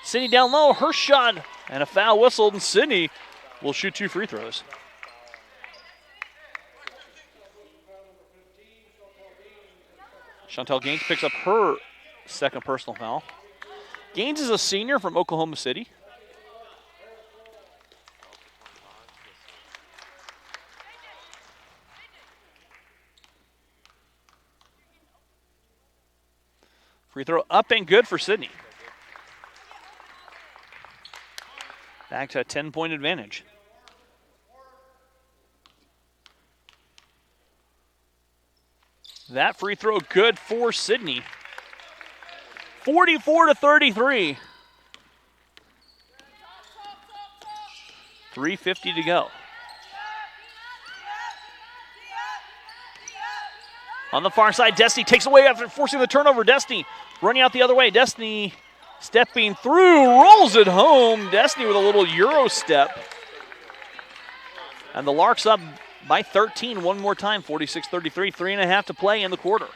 Sydney down low, her shot, and a foul whistled, and Sydney will shoot 2 free throws. Chantel Gaines picks up her second personal foul. Gaines is a senior from Oklahoma City. Free throw up and good for Sydney. Back to a 10-point advantage. That free throw good for Sydney. 44-33. 3:50 to go. On the far side, Destiny takes away after forcing the turnover. Destiny running out the other way. Destiny stepping through, rolls it home. Destiny with a little Euro step. And the Larks up by 13 one more time, 46-33, 3.5 to play in the quarter.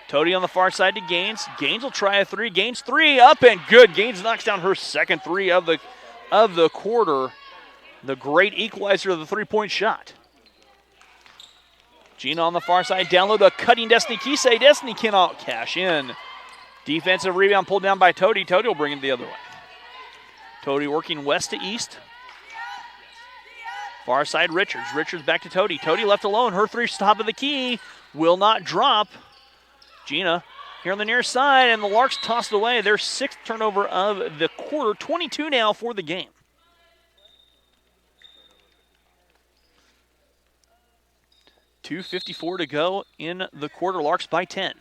Tody on the far side to Gaines. Gaines will try a three. Gaines three, up and good. Gaines knocks down her second three of the quarter. The great equalizer of the three-point shot. Gina on the far side, down low, the cutting Destiny Kisei. Destiny cannot cash in. Defensive rebound pulled down by Tody. Tody will bring it the other way. Tody working west to east. Far side, Richards. Richards back to Tody. Tody left alone. Her three top of the key will not drop. Gina here on the near side, and the Larks tossed away. Their 6th turnover of the quarter. 22 now for the game. .254 to go in the quarter. Larks by 10.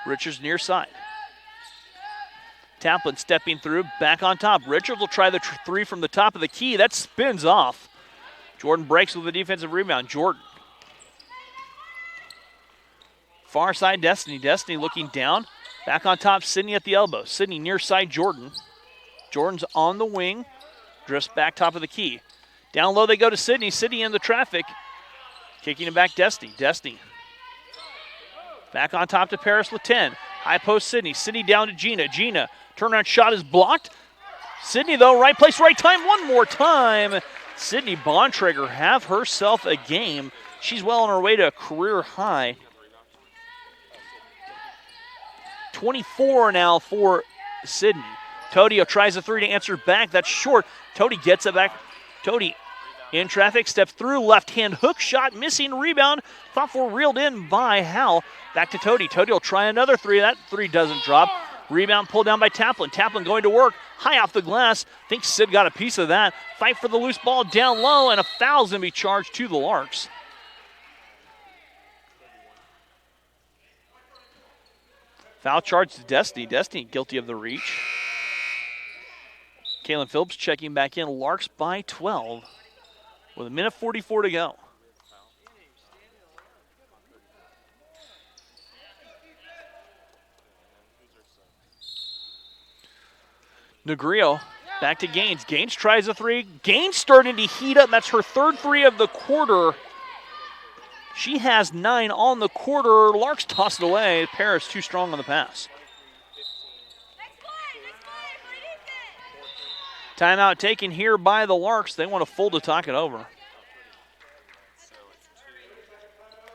Richards near side. Taplin stepping through, back on top. Richards will try the three from the top of the key. That spins off. Jordan breaks with a defensive rebound. Jordan. Far side, Destiny. Destiny looking down. Back on top, Sydney at the elbow. Sydney near side, Jordan. Jordan's on the wing. Drifts back top of the key. Down low they go to Sydney. Sydney in the traffic. Kicking it back, Destiny. Destiny. Back on top to Paris with 10. High post, Sydney. Sydney down to Gina. Gina. Turnaround shot is blocked. Sydney, though, right place, right time. One more time. Sydney Bontrager have herself a game. She's well on her way to a career high. 24 now for Sydney. Todio tries a three to answer back. That's short. Tody gets it back. Tody in traffic, steps through, left-hand hook shot, missing rebound. Thought for reeled in by Howell. Back to Tody. Tody will try another three. That three doesn't drop. Rebound pulled down by Taplin. Taplin going to work. High off the glass. Think Sid got a piece of that. Fight for the loose ball down low, and a foul's going to be charged to the Larks. Foul charge to Destiny. Destiny guilty of the reach. Kaylin Phillips checking back in. Larks by 12 with 1:44 to go. Negrio back to Gaines. Gaines tries a three. Gaines starting to heat up. That's her third three of the quarter. She has 9 on the quarter. Larks toss it away. Paris too strong on the pass. Timeout taken here by the Larks. They want to full to talk it over.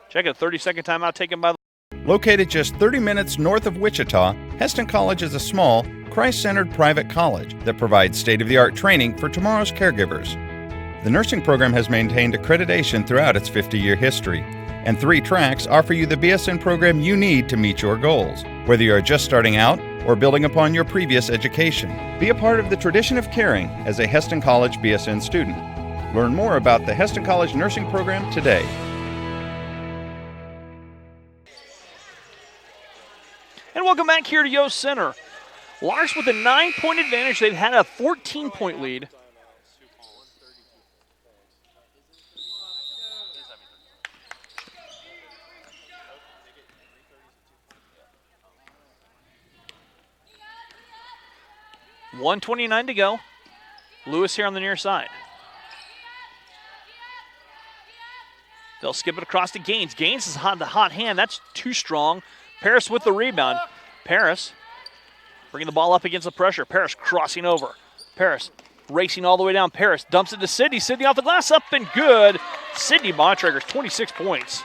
Check it, 30-second timeout taken by the Located just 30 minutes north of Wichita, Hesston College is a small, Christ-centered private college that provides state-of-the-art training for tomorrow's caregivers. The nursing program has maintained accreditation throughout its 50-year history, and 3 tracks offer you the BSN program you need to meet your goals, whether you are just starting out or building upon your previous education. Be a part of the tradition of caring as a Hesston College BSN student. Learn more about the Hesston College nursing program today. And welcome back here to Yost Center. Larks with a 9-point advantage. They've had a 14-point lead. .129 to go. Lewis here on the near side. They'll skip it across to Gaines. Gaines is the hot hand. That's too strong. Paris with the rebound. Paris bringing the ball up against the pressure. Paris crossing over. Paris racing all the way down. Paris dumps it to Sydney. Sydney off the glass, up and good. Sydney Bontrager's 26 points.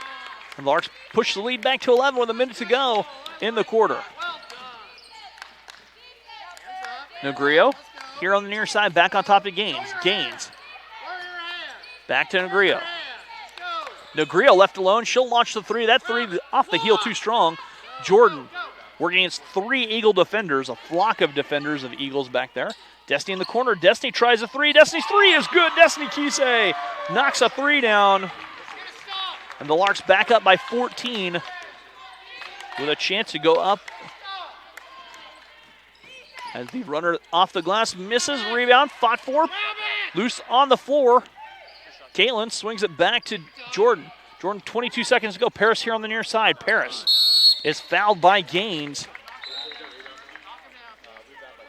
And the Larks push the lead back to 11 with a minute to go in the quarter. Negrio here on the near side, back on top of Gaines. Gaines back to Negrio. Negrio left alone. She'll launch the three. That three off the heel too strong. Jordan working against 3 Eagle defenders, a flock of defenders of Eagles back there. Destiny in the corner. Destiny tries a three. Destiny's three is good. Destiny Kisei knocks a three down. And the Larks back up by 14 with a chance to go up. As the runner off the glass misses. Rebound. Fought for. Loose on the floor. Caitlin swings it back to Jordan. Jordan, 22 seconds to go. Paris here on the near side. Paris is fouled by Gaines.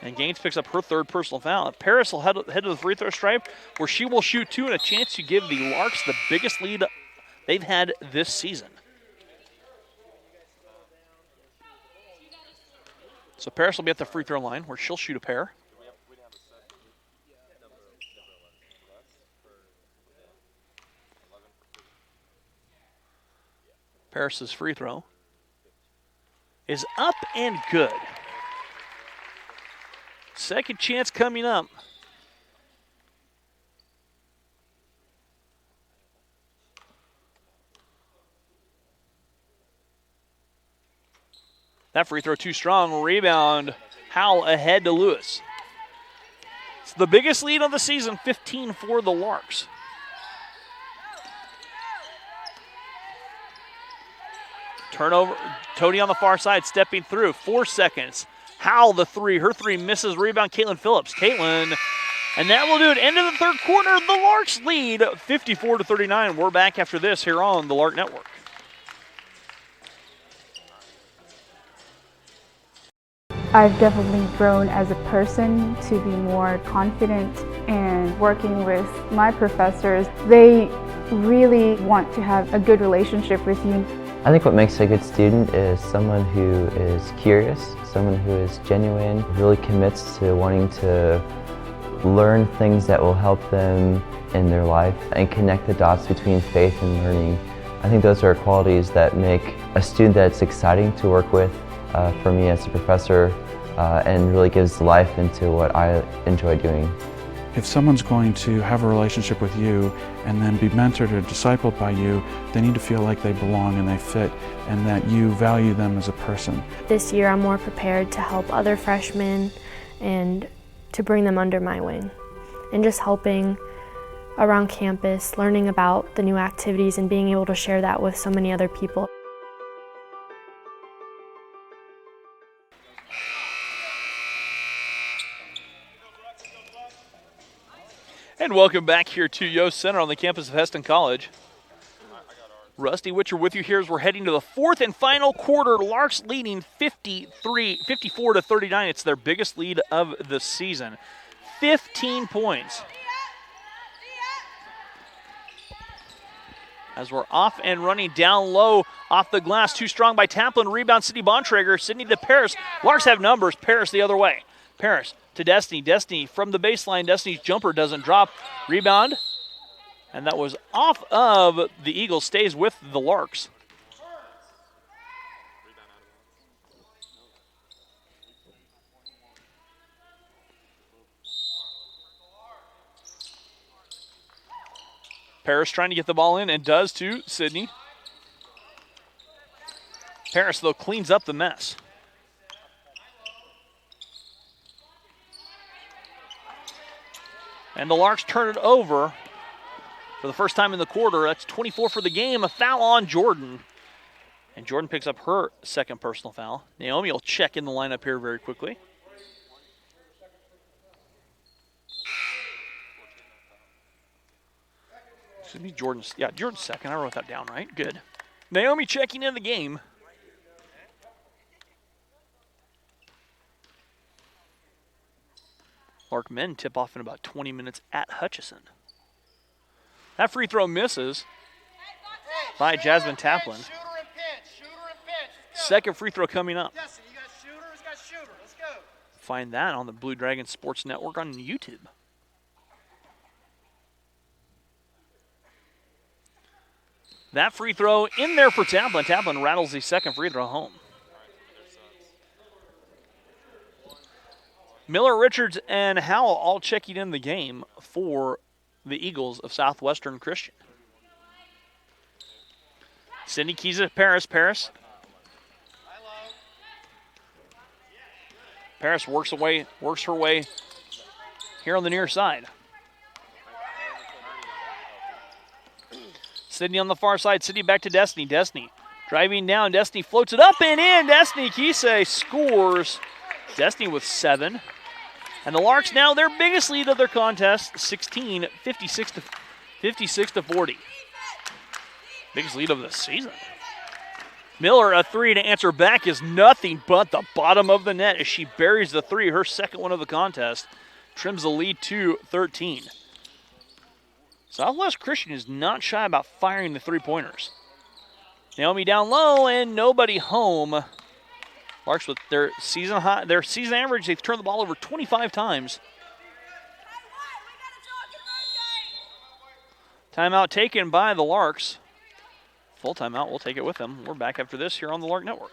And Gaines picks up her 3rd personal foul. Paris will head to the free throw stripe where she will shoot 2 and a chance to give the Larks the biggest lead they've had this season. So Paris will be at the free throw line where she'll shoot a pair. Paris's free throw is up and good. Second chance coming up. That free throw too strong. Rebound. Howell ahead to Lewis. It's the biggest lead of the season, 15 for the Larks. Turnover. Tony on the far side stepping through. 4 seconds. Howell the three. Her three misses. Rebound Caitlin Phillips. Caitlin. And that will do it. End of the third quarter. The Larks lead 54-39. We're back after this here on the Lark Network. I've definitely grown as a person to be more confident, and working with my professors, they really want to have a good relationship with you. I think what makes a good student is someone who is curious, someone who is genuine, really commits to wanting to learn things that will help them in their life and connect the dots between faith and learning. I think those are qualities that make a student that's exciting to work with for me as a professor, and really gives life into what I enjoy doing. If someone's going to have a relationship with you and then be mentored or discipled by you, they need to feel like they belong and they fit and that you value them as a person. This year I'm more prepared to help other freshmen and to bring them under my wing. And just helping around campus, learning about the new activities and being able to share that with so many other people. And welcome back here to Yost Center on the campus of Hesston College. Rusty Witcher with you here as we're heading to the fourth and final quarter. Larks leading 54 to 39. It's their biggest lead of the season. 15 points. As we're off and running down low off the glass. Too strong by Taplin. Rebound, Sydney Bontrager. Sydney to Paris. Larks have numbers. Paris the other way. Paris to Destiny. Destiny from the baseline. Destiny's jumper doesn't drop. Rebound. And that was off of the Eagles. Stays with the Larks. Paris trying to get the ball in and does to Sydney. Paris, though, cleans up the mess. And the Larks turn it over for the first time in the quarter. That's 24 for the game. A foul on Jordan. And Jordan picks up her second personal foul. Naomi will check in the lineup here very quickly. Should be Jordan's. Yeah, Jordan's second. I wrote that down right. Good. Naomi checking in the game. Lark men tip off in about 20 minutes at Hutchison. That free throw misses by Jasmine Taplin. Second free throw coming up. Find that on the Blue Dragon Sports Network on YouTube. That free throw in there for Taplin. Taplin rattles the second free throw home. Miller, Richards, and Howell all checking in the game for the Eagles of Southwestern Christian. Sydney keys it. Paris. Paris works her way here on the near side. Sydney on the far side. Sydney back to Destiny. Destiny driving down. Destiny floats it up and in. Destiny Kise scores. Destiny with 7. And the Larks now their biggest lead of their contest, 16, 56 to 40. Biggest lead of the season. Miller, a three to answer back is nothing but the bottom of the net as she buries the three, her second one of the contest. Trims the lead to 13. Southwest Christian is not shy about firing the three-pointers. Naomi down low and nobody home. Larks with their season high, their season average, they've turned the ball over 25 times. Timeout taken by the Larks. Full timeout, we'll take it with them. We're back after this here on the Lark Network.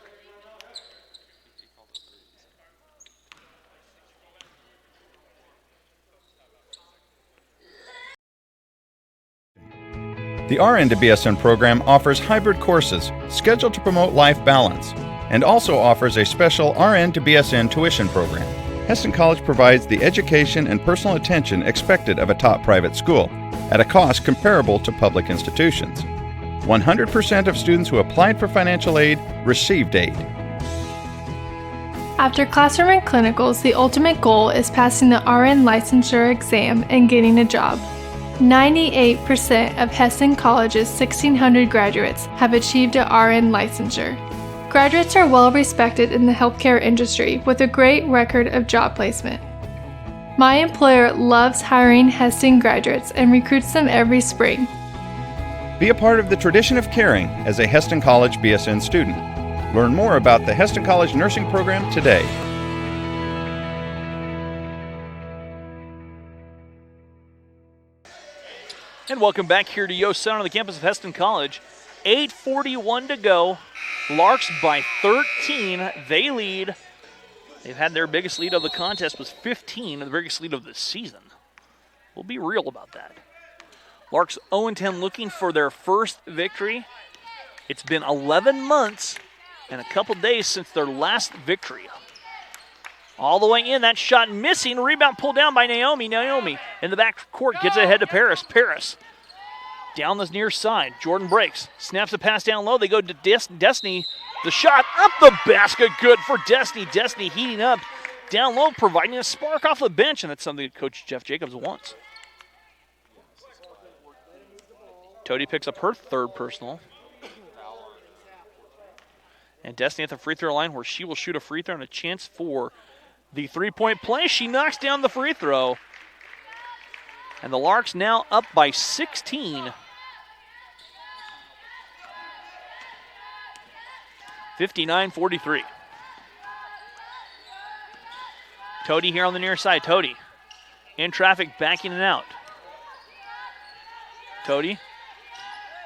The RN to BSN program offers hybrid courses scheduled to promote life balance and also offers a special RN to BSN tuition program. Hesston College provides the education and personal attention expected of a top private school at a cost comparable to public institutions. 100% of students who applied for financial aid received aid. After classroom and clinicals, the ultimate goal is passing the RN licensure exam and getting a job. 98% of Hesston College's 1,600 graduates have achieved a RN licensure. Graduates are well respected in the healthcare industry with a great record of job placement. My employer loves hiring Hesston graduates and recruits them every spring. Be a part of the tradition of caring as a Hesston College BSN student. Learn more about the Hesston College nursing program today. And welcome back here to Yost Center on the campus of Hesston College. 8:41 to go. Larks by 13. They lead. They've had their biggest lead of the contest was 15, and the biggest lead of the season. We'll be real about that. Larks 0-10 looking for their first victory. It's been 11 months and a couple days since their last victory. All the way in, that shot missing. Rebound pulled down by Naomi. Naomi in the back court gets ahead to Paris. Paris down the near side. Jordan breaks. Snaps a pass down low. They go to Destiny. The shot up the basket. Good for Destiny. Destiny heating up down low, providing a spark off the bench, and that's something that Coach Jeff Jacobs wants. Tody picks up her third personal. And Destiny at the free throw line where she will shoot a free throw and a chance for the three-point play. She knocks down the free throw. And the Larks now up by 16. 59-43. Tody here on the near side. Tody in traffic, backing it out. Tody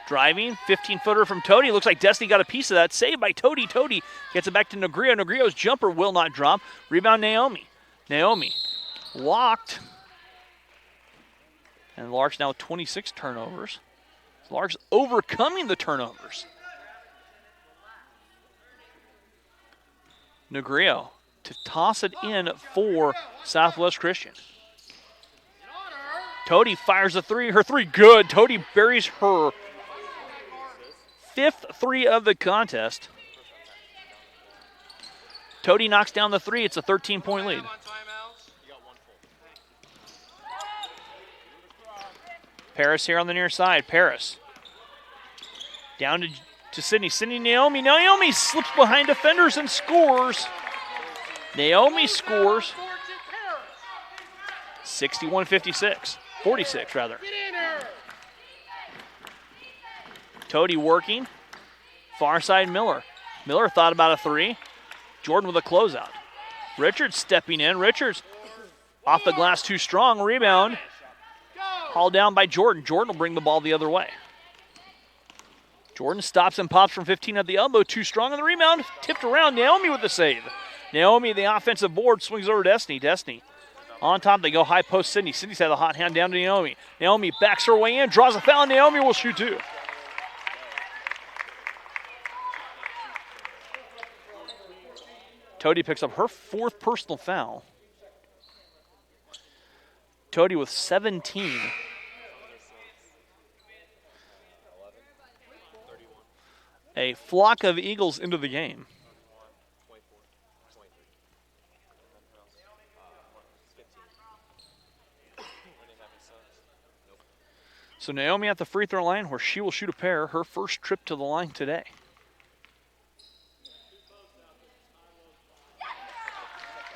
driving, 15-footer from Tody. Looks like Destiny got a piece of that. Saved by Tody. Tody gets it back to Negrio. Negrio's jumper will not drop. Rebound Naomi. Naomi walked. And the Larks now with 26 turnovers. The Larks overcoming the turnovers. Negrio to toss it in for Southwest Christian. Tody fires a three. Her three good. Tody buries her fifth three of the contest. Tody knocks down the three. It's a 13-point lead. Paris here on the near side. Paris down to Sydney. Sydney, Naomi. Naomi slips behind defenders and scores. Naomi scores 61-56. 46, rather. Tody working. Far side Miller. Miller thought about a three. Jordan with a closeout. Richards stepping in. Richards off the glass too strong. Rebound. Hauled down by Jordan. Jordan will bring the ball the other way. Jordan stops and pops from 15 at the elbow. Too strong on the rebound. Tipped around. Naomi with the save. Naomi, the offensive board, swings over Destiny. Destiny on top. They go high post Sydney. Sydney's had a hot hand down to Naomi. Naomi backs her way in. Draws a foul. Naomi will shoot two. Tody picks up her fourth personal foul. Tody with 17. A flock of Eagles into the game. So Naomi at the free throw line where she will shoot a pair, her first trip to the line today.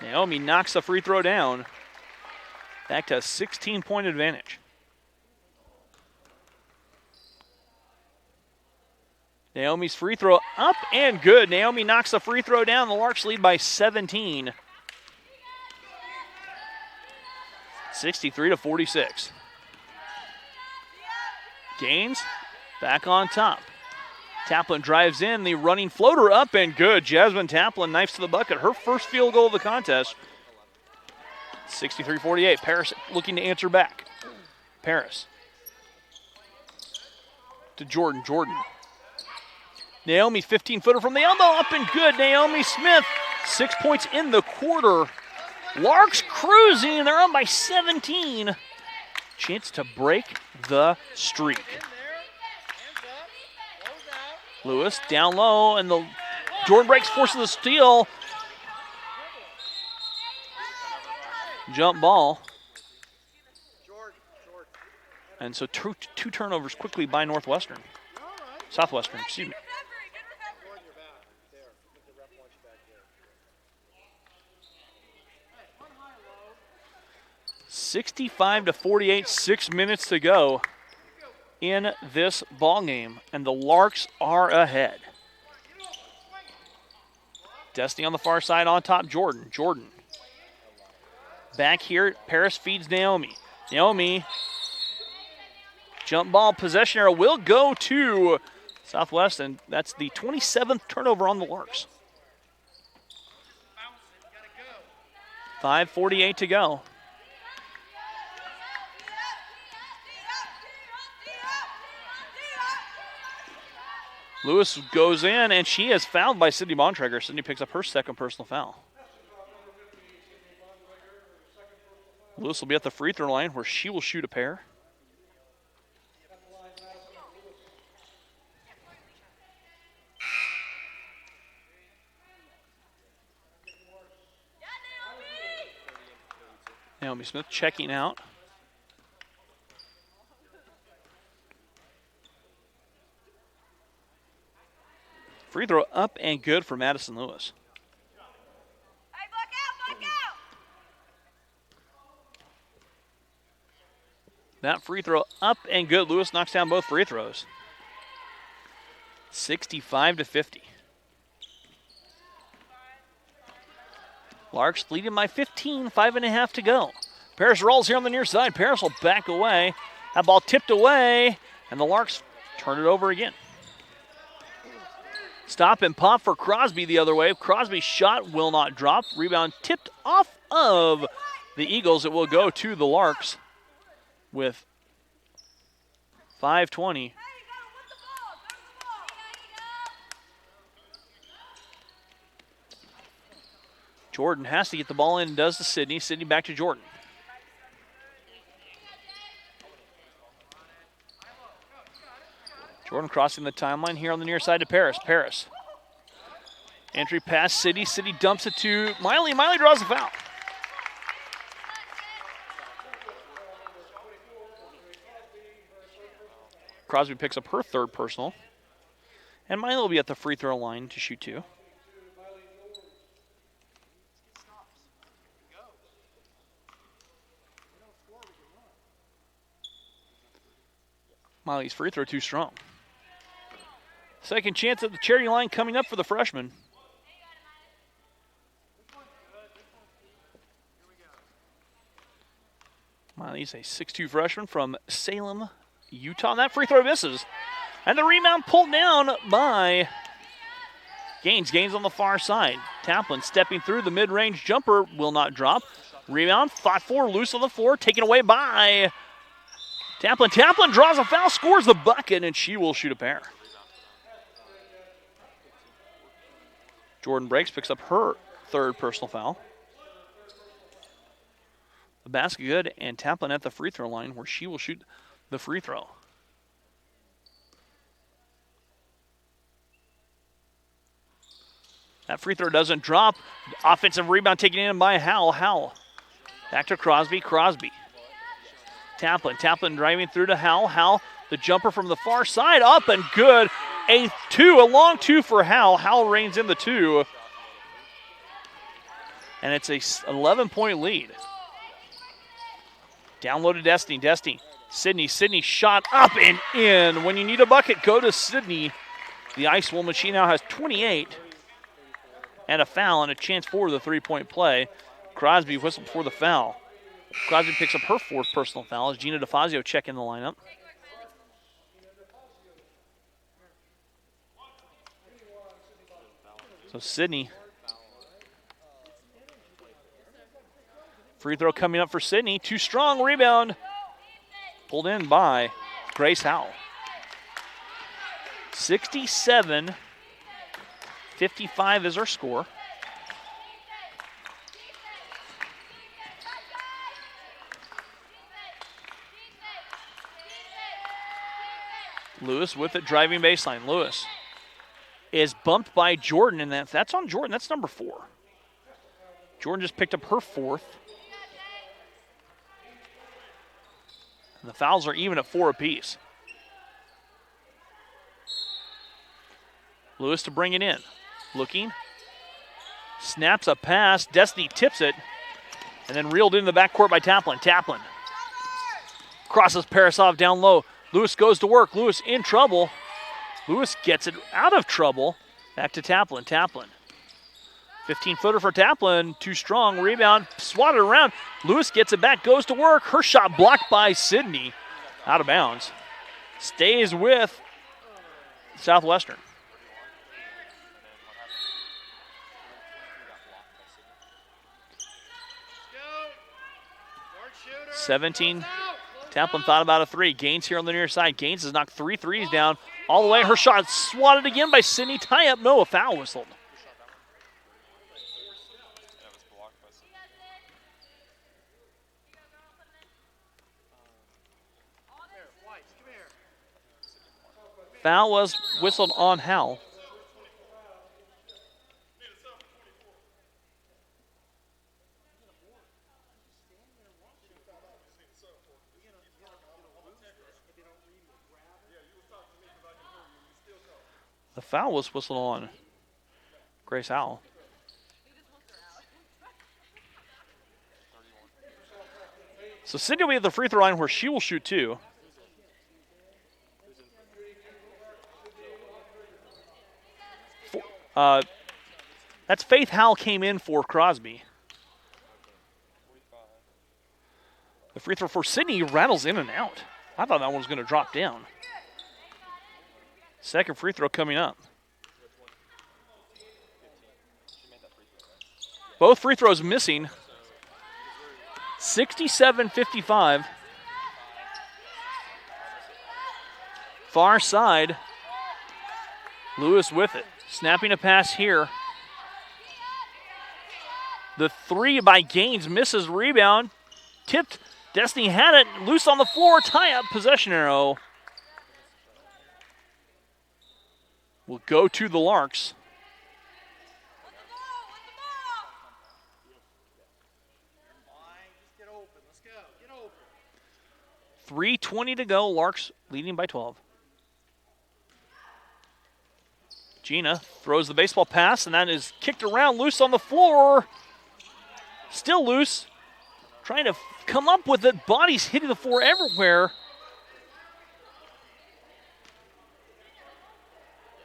Naomi knocks the free throw down. Back to a 16-point advantage. Naomi's free throw up and good. Naomi knocks the free throw down. The Larks lead by 17. 63-46. Gaines back on top. Taplin drives in, the running floater up and good. Jasmine Taplin knifes to the bucket. Her first field goal of the contest. 63-48. Paris looking to answer back. Paris to Jordan. Jordan. Naomi 15-footer from the elbow up and good. Naomi Smith 6 points in the quarter. Larks cruising. They're on by 17. Chance to break the streak. Lewis down low, and the Jordan breaks, forces the steal. Jump ball. And so two turnovers quickly by Southwestern, excuse me. (65-48), 6 minutes to go in this ball game, and the Larks are ahead. Destiny on the far side on top. Jordan. Back here, Paris feeds Naomi. Naomi, jump ball, possession arrow will go to Southwest, and that's the 27th turnover on the Larks. 5:48 to go. Lewis goes in, and she is fouled by Sydney Bontrager. Sydney picks up her second personal foul. Lewis will be at the free throw line where she will shoot a pair. Naomi Smith checking out. Free throw up and good for Madison Lewis. That free throw up and good. Lewis knocks down both free throws. 65-50. Larks leading by 15, 5.5 to go. Paris rolls here on the near side. Paris will back away. That ball tipped away, and the Larks turn it over again. Stop and pop for Crosby the other way. Crosby's shot will not drop. Rebound tipped off of the Eagles. It will go to the Larks with 5:20. Jordan has to get the ball in and does to Sydney. Sydney back to Jordan. Jordan crossing the timeline here on the near side to Paris. Paris. Entry pass City. City dumps it to Miley. Miley draws the foul. Crosby picks up her third personal. And Miley will be at the free throw line to shoot two. Miley's free throw too strong. Second chance at the charity line coming up for the freshman. Miley's a 6'2 freshman from Salem, Utah. And that free throw misses. And the rebound pulled down by Gaines. Gaines on the far side. Taplin stepping through the mid-range jumper will not drop. Rebound fought for, loose on the floor, taken away by Taplin. Taplin draws a foul, scores the bucket, and she will shoot a pair. Jordan breaks, picks up her third personal foul. The basket good, and Taplin at the free throw line where she will shoot the free throw. That free throw doesn't drop. Offensive rebound taken in by Howell. Howell back to Crosby. Crosby. Taplin. Taplin driving through to Howell. Howell, the jumper from the far side, up and good. A long two for Howell. Howell reigns in the two. And it's a 11-point lead. Down low to Destiny. Destiny. Sydney. Sydney shot up and in. When you need a bucket, go to Sydney. The Ice Woman, she now has 28. And a foul and a chance for the three-point play. Crosby whistled for the foul. Crosby picks up her fourth personal foul as Gina DeFazio checking the lineup. So Sydney. Free throw coming up for Sydney. Too strong. Rebound. Pulled in by Grace Howell. 67-55 is our score. Lewis with it, driving baseline. Lewis is bumped by Jordan, and that's on Jordan. That's number 4. Jordan just picked up her fourth. And the fouls are even at 4 apiece. Lewis to bring it in. Looking. Snaps a pass. Destiny tips it. And then reeled into the backcourt by Taplin. Taplin crosses Parasov down low. Lewis goes to work. Lewis in trouble. Lewis gets it out of trouble. Back to Taplin. Taplin. 15-footer for Taplin. Too strong. Rebound. Swatted around. Lewis gets it back. Goes to work. Her shot blocked by Sydney. Out of bounds. Stays with Southwestern. (17) Taplin thought about a three. Gaines here on the near side. Gaines has knocked 3 threes down. All the way, her shot swatted again by Sydney. Tie up, no, a foul whistled. Foul was whistled on Howell. The foul was whistled on Grace Howell. So Sydney will be at the free throw line where she will shoot two. That's Faith Howell came in for Crosby. The free throw for Sydney rattles in and out. I thought that one was going to drop down. Second free throw coming up. Both free throws missing. 67-55. Far side. Lewis with it. Snapping a pass here. The three by Gaines misses rebound. Tipped. Destiny had it. Loose on the floor. Tie up. Possession arrow. Will go to the Larks. .320 to go. Larks leading by 12. Gina throws the baseball pass, and that is kicked around, loose on the floor. Still loose. Trying to come up with it. Bodies hitting the floor everywhere.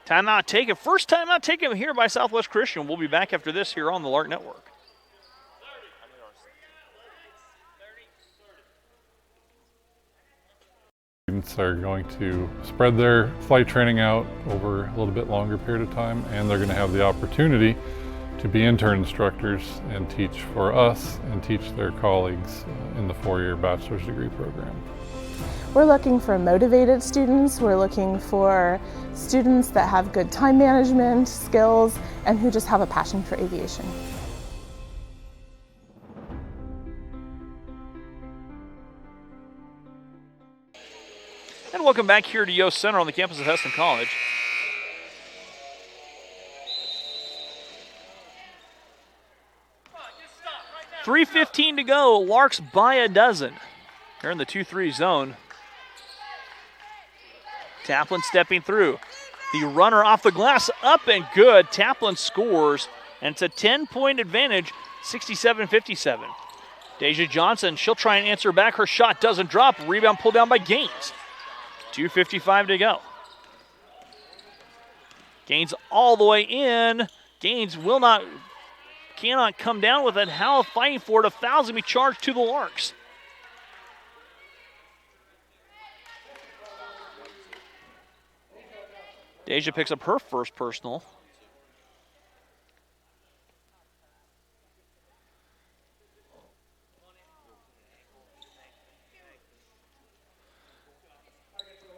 Timeout taken. First timeout taken here by Southwest Christian. We'll be back after this here on the Lark Network. Students are going to spread their flight training out over a little bit longer period of time, and they're going to have the opportunity to be intern instructors and teach for us and teach their colleagues in the four-year bachelor's degree program. We're looking for motivated students. We're looking for students that have good time management skills and who just have a passion for aviation. And welcome back here to Yost Center on the campus of Hesston College. .315 to go. Larks by a dozen. They're in the 2-3 zone. Taplin stepping through. The runner off the glass, up and good. Taplin scores, and it's a 10-point advantage, 67-57. Deja Johnson, she'll try and answer back. Her shot doesn't drop. Rebound pulled down by Gaines. 2:55 to go. Gaines all the way in. Gaines cannot come down with it. Howell fighting for it. A foul's going to be charged to the Larks. Deja picks up her first personal.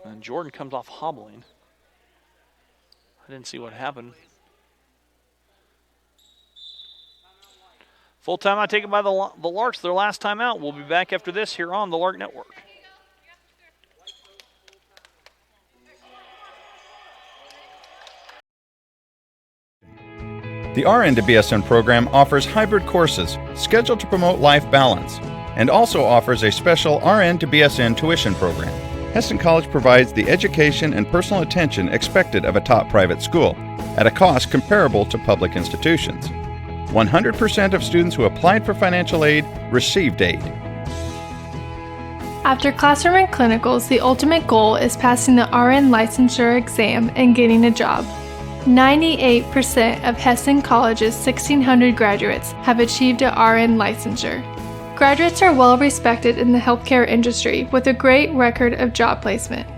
And Jordan comes off hobbling. I didn't see what happened. Full timeout taken by the Larks, their last timeout. We'll be back after this here on the Lark Network. The RN to BSN program offers hybrid courses scheduled to promote life balance and also offers a special RN to BSN tuition program. Hesston College provides the education and personal attention expected of a top private school at a cost comparable to public institutions. 100% of students who applied for financial aid received aid. After classroom and clinicals, the ultimate goal is passing the RN licensure exam and getting a job. 98% of Hesston College's 1,600 graduates have achieved a RN licensure. Graduates are well respected in the healthcare industry with a great record of job placement.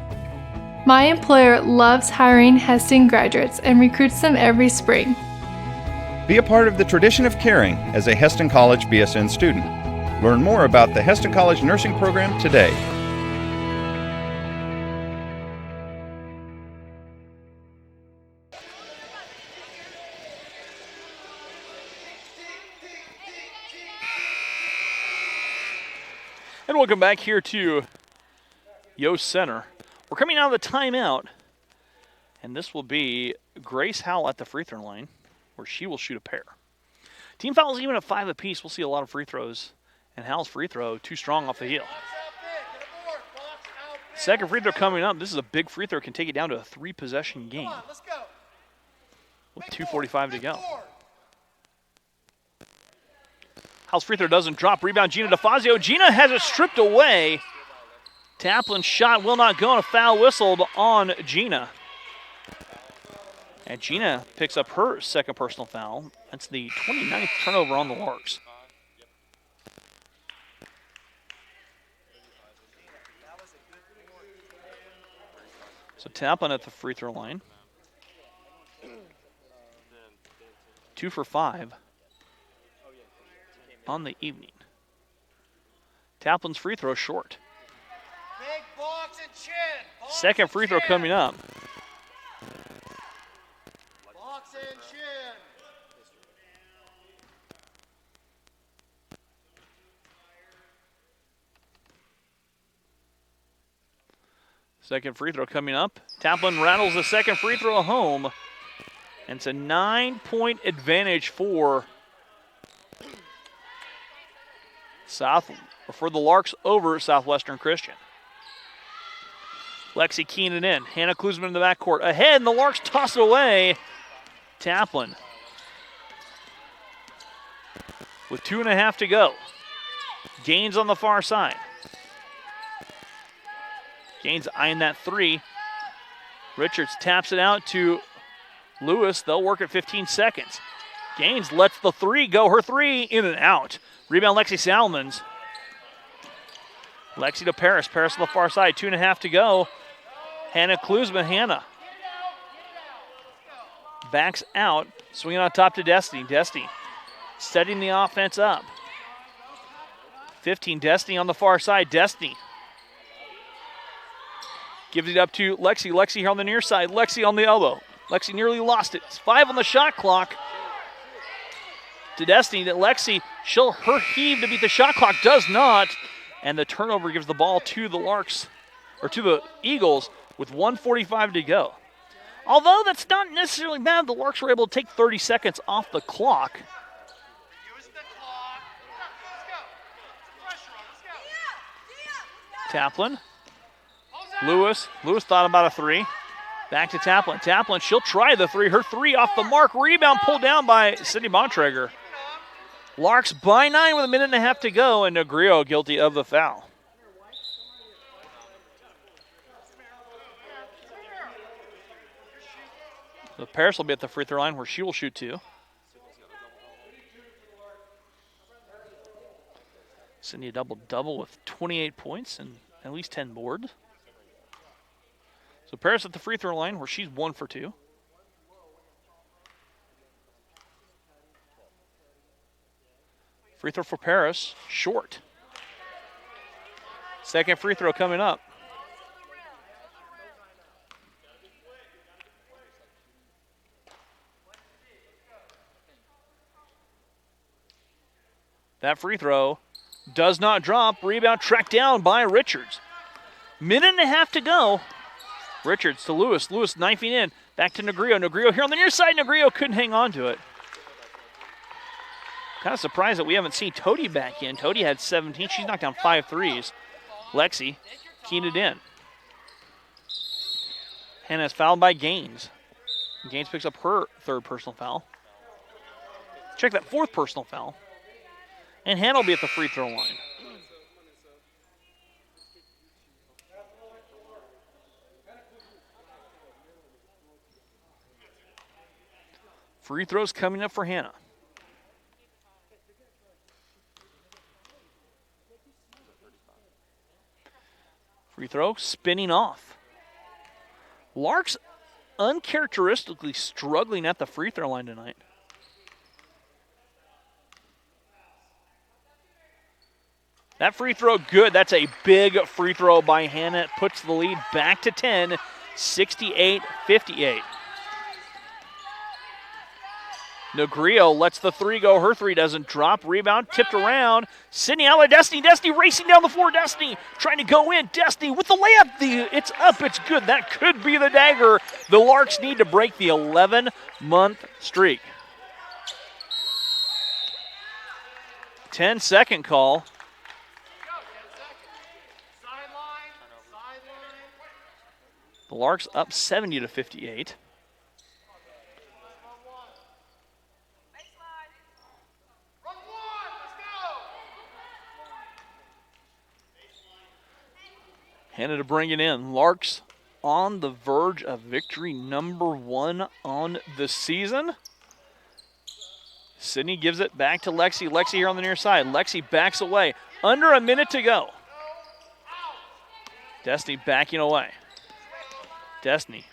My employer loves hiring Hesston graduates and recruits them every spring. Be a part of the tradition of caring as a Hesston College BSN student. Learn more about the Hesston College nursing program today. And welcome back here to Yost Center. We're coming out of the timeout, and this will be Grace Howell at the free throw line, where she will shoot a pair. Team fouls even at 5 apiece. We'll see a lot of free throws, and Howell's free throw too strong off the heel. Second free throw coming up. This is a big free throw. Can take it down to a 3-possession game. With 2:45 to go. Howell's free throw doesn't drop. Rebound, Gina DeFazio. Gina has it stripped away. Taplin's shot will not go, and a foul whistled on Gina. And Gina picks up her second personal foul. That's the 29th turnover on the Larks. So Taplin at the free throw line. 2 for 5 on the evening. Taplin's free throw short. Big box and chin. Second free throw coming up. Box and chin. Second free throw coming up. Taplin rattles the second free throw home. And it's a 9-point advantage for the Larks over Southwestern Christian. Lexi Keenan in. Hannah Klusman in the backcourt. Ahead, and the Larks toss it away. Taplin with 2.5 to go. Gaines on the far side. Gaines eyeing that 3. Richards taps it out to Lewis. They'll work at 15 seconds. Gaines lets the 3 go. Her 3 in and out. Rebound Lexi Salmons. Lexi to Paris. Paris on the far side. 2.5 to go. Hannah Klusman. Hannah backs out. Swinging on top to Destiny. Destiny setting the offense up. 15. Destiny on the far side. Destiny gives it up to Lexi. Lexi here on the near side. Lexi on the elbow. Lexi nearly lost it. It's 5 on the shot clock. To Destiny. That Lexi, her heave to beat the shot clock does not. And the turnover gives the ball to the Larks, or to the Eagles, with 1:45 to go. Although that's not necessarily bad, the Larks were able to take 30 seconds off the clock. Taplin. Lewis thought about a 3. Back to Taplin. Taplin, she'll try the 3. Her 3 off the mark. Rebound pulled down by Sydney Bontrager. Larks by 9 with 1.5 to go, and Negrio guilty of the foul. So Paris will be at the free throw line where she will shoot 2. Sydney a double-double with 28 points and at least 10 boards. So Paris at the free throw line where she's 1 for 2. Free throw for Paris, short. Second free throw coming up. That free throw does not drop. Rebound tracked down by Richards. 1.5 to go. Richards to Lewis. Lewis knifing in. Back to Negrio. Negrio here on the near side. Negrio couldn't hang on to it. Kind of surprised that we haven't seen Toady back in. Toady had 17. She's knocked down 5 threes. Lexi keyed it in. Hannah is fouled by Gaines. Gaines picks up her 3rd personal foul. Check that 4th personal foul. And Hannah will be at the free throw line. Free throws coming up for Hannah. Free throw, spinning off. Larks uncharacteristically struggling at the free throw line tonight. That free throw, good. That's a big free throw by Hannah. It puts the lead back to 10, 68-58. Negrio lets the three go. Her three doesn't drop. Rebound tipped around. Sydney out of Destiny. Destiny racing down the floor. Destiny trying to go in. Destiny with the layup. It's up. It's good. That could be the dagger. The Larks need to break the 11-month streak. 10-second call. The Larks up 70-58. Hannah to bring it in. Larks on the verge of victory number 1 on the season. Sydney gives it back to Lexi. Lexi here on the near side. Lexi backs away. Under a minute to go. Destiny backing away. Destiny.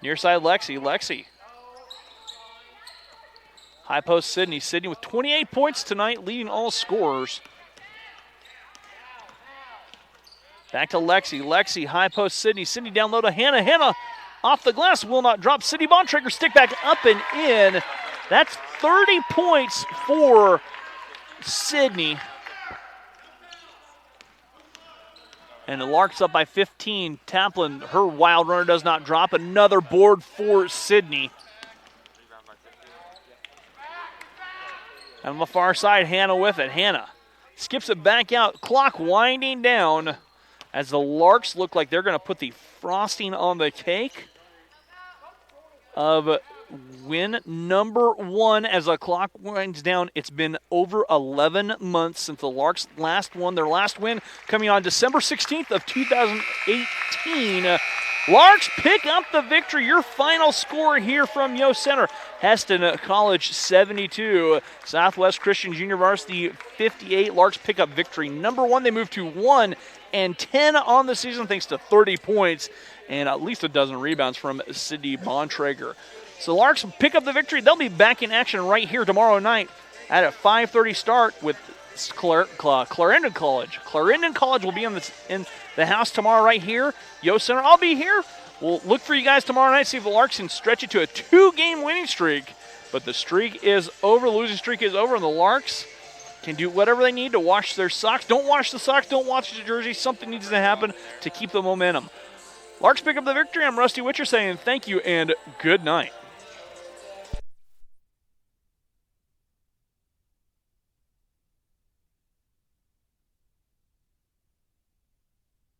Near side Lexi. Lexi. High post Sydney. Sydney with 28 points tonight, leading all scorers. Back to Lexi. Lexi, high post Sydney. Sydney down low to Hannah. Hannah off the glass, will not drop. Sydney Bontrager stick back up and in. That's 30 points for Sydney. And the Larks up by 15. Taplin, her wild runner does not drop. Another board for Sydney. And on the far side, Hannah with it. Hannah skips it back out. Clock winding down as the Larks look like they're going to put the frosting on the cake of win number 1 as the clock winds down. It's been over 11 months since the Larks last won. Their last win coming on December 16th of 2018. Larks pick up the victory. Your final score here from Yost Center. Hesston College 72, Southwest Christian Junior Varsity 58. Larks pick up victory number 1. They move to 1-10 on the season thanks to 30 points and at least a dozen rebounds from Sydney Bontrager. So Larks pick up the victory. They'll be back in action right here tomorrow night at a 5:30 start with Clarendon College. Clarendon College will be in the house tomorrow right here. Yost Center, I'll be here. We'll look for you guys tomorrow night, see if the Larks can stretch it to a 2-game winning streak. But the streak is over, the losing streak is over, and the Larks can do whatever they need to wash their socks. Don't wash the socks, don't wash the jersey. Something needs to happen to keep the momentum. Larks pick up the victory. I'm Rusty Witcher saying thank you and good night.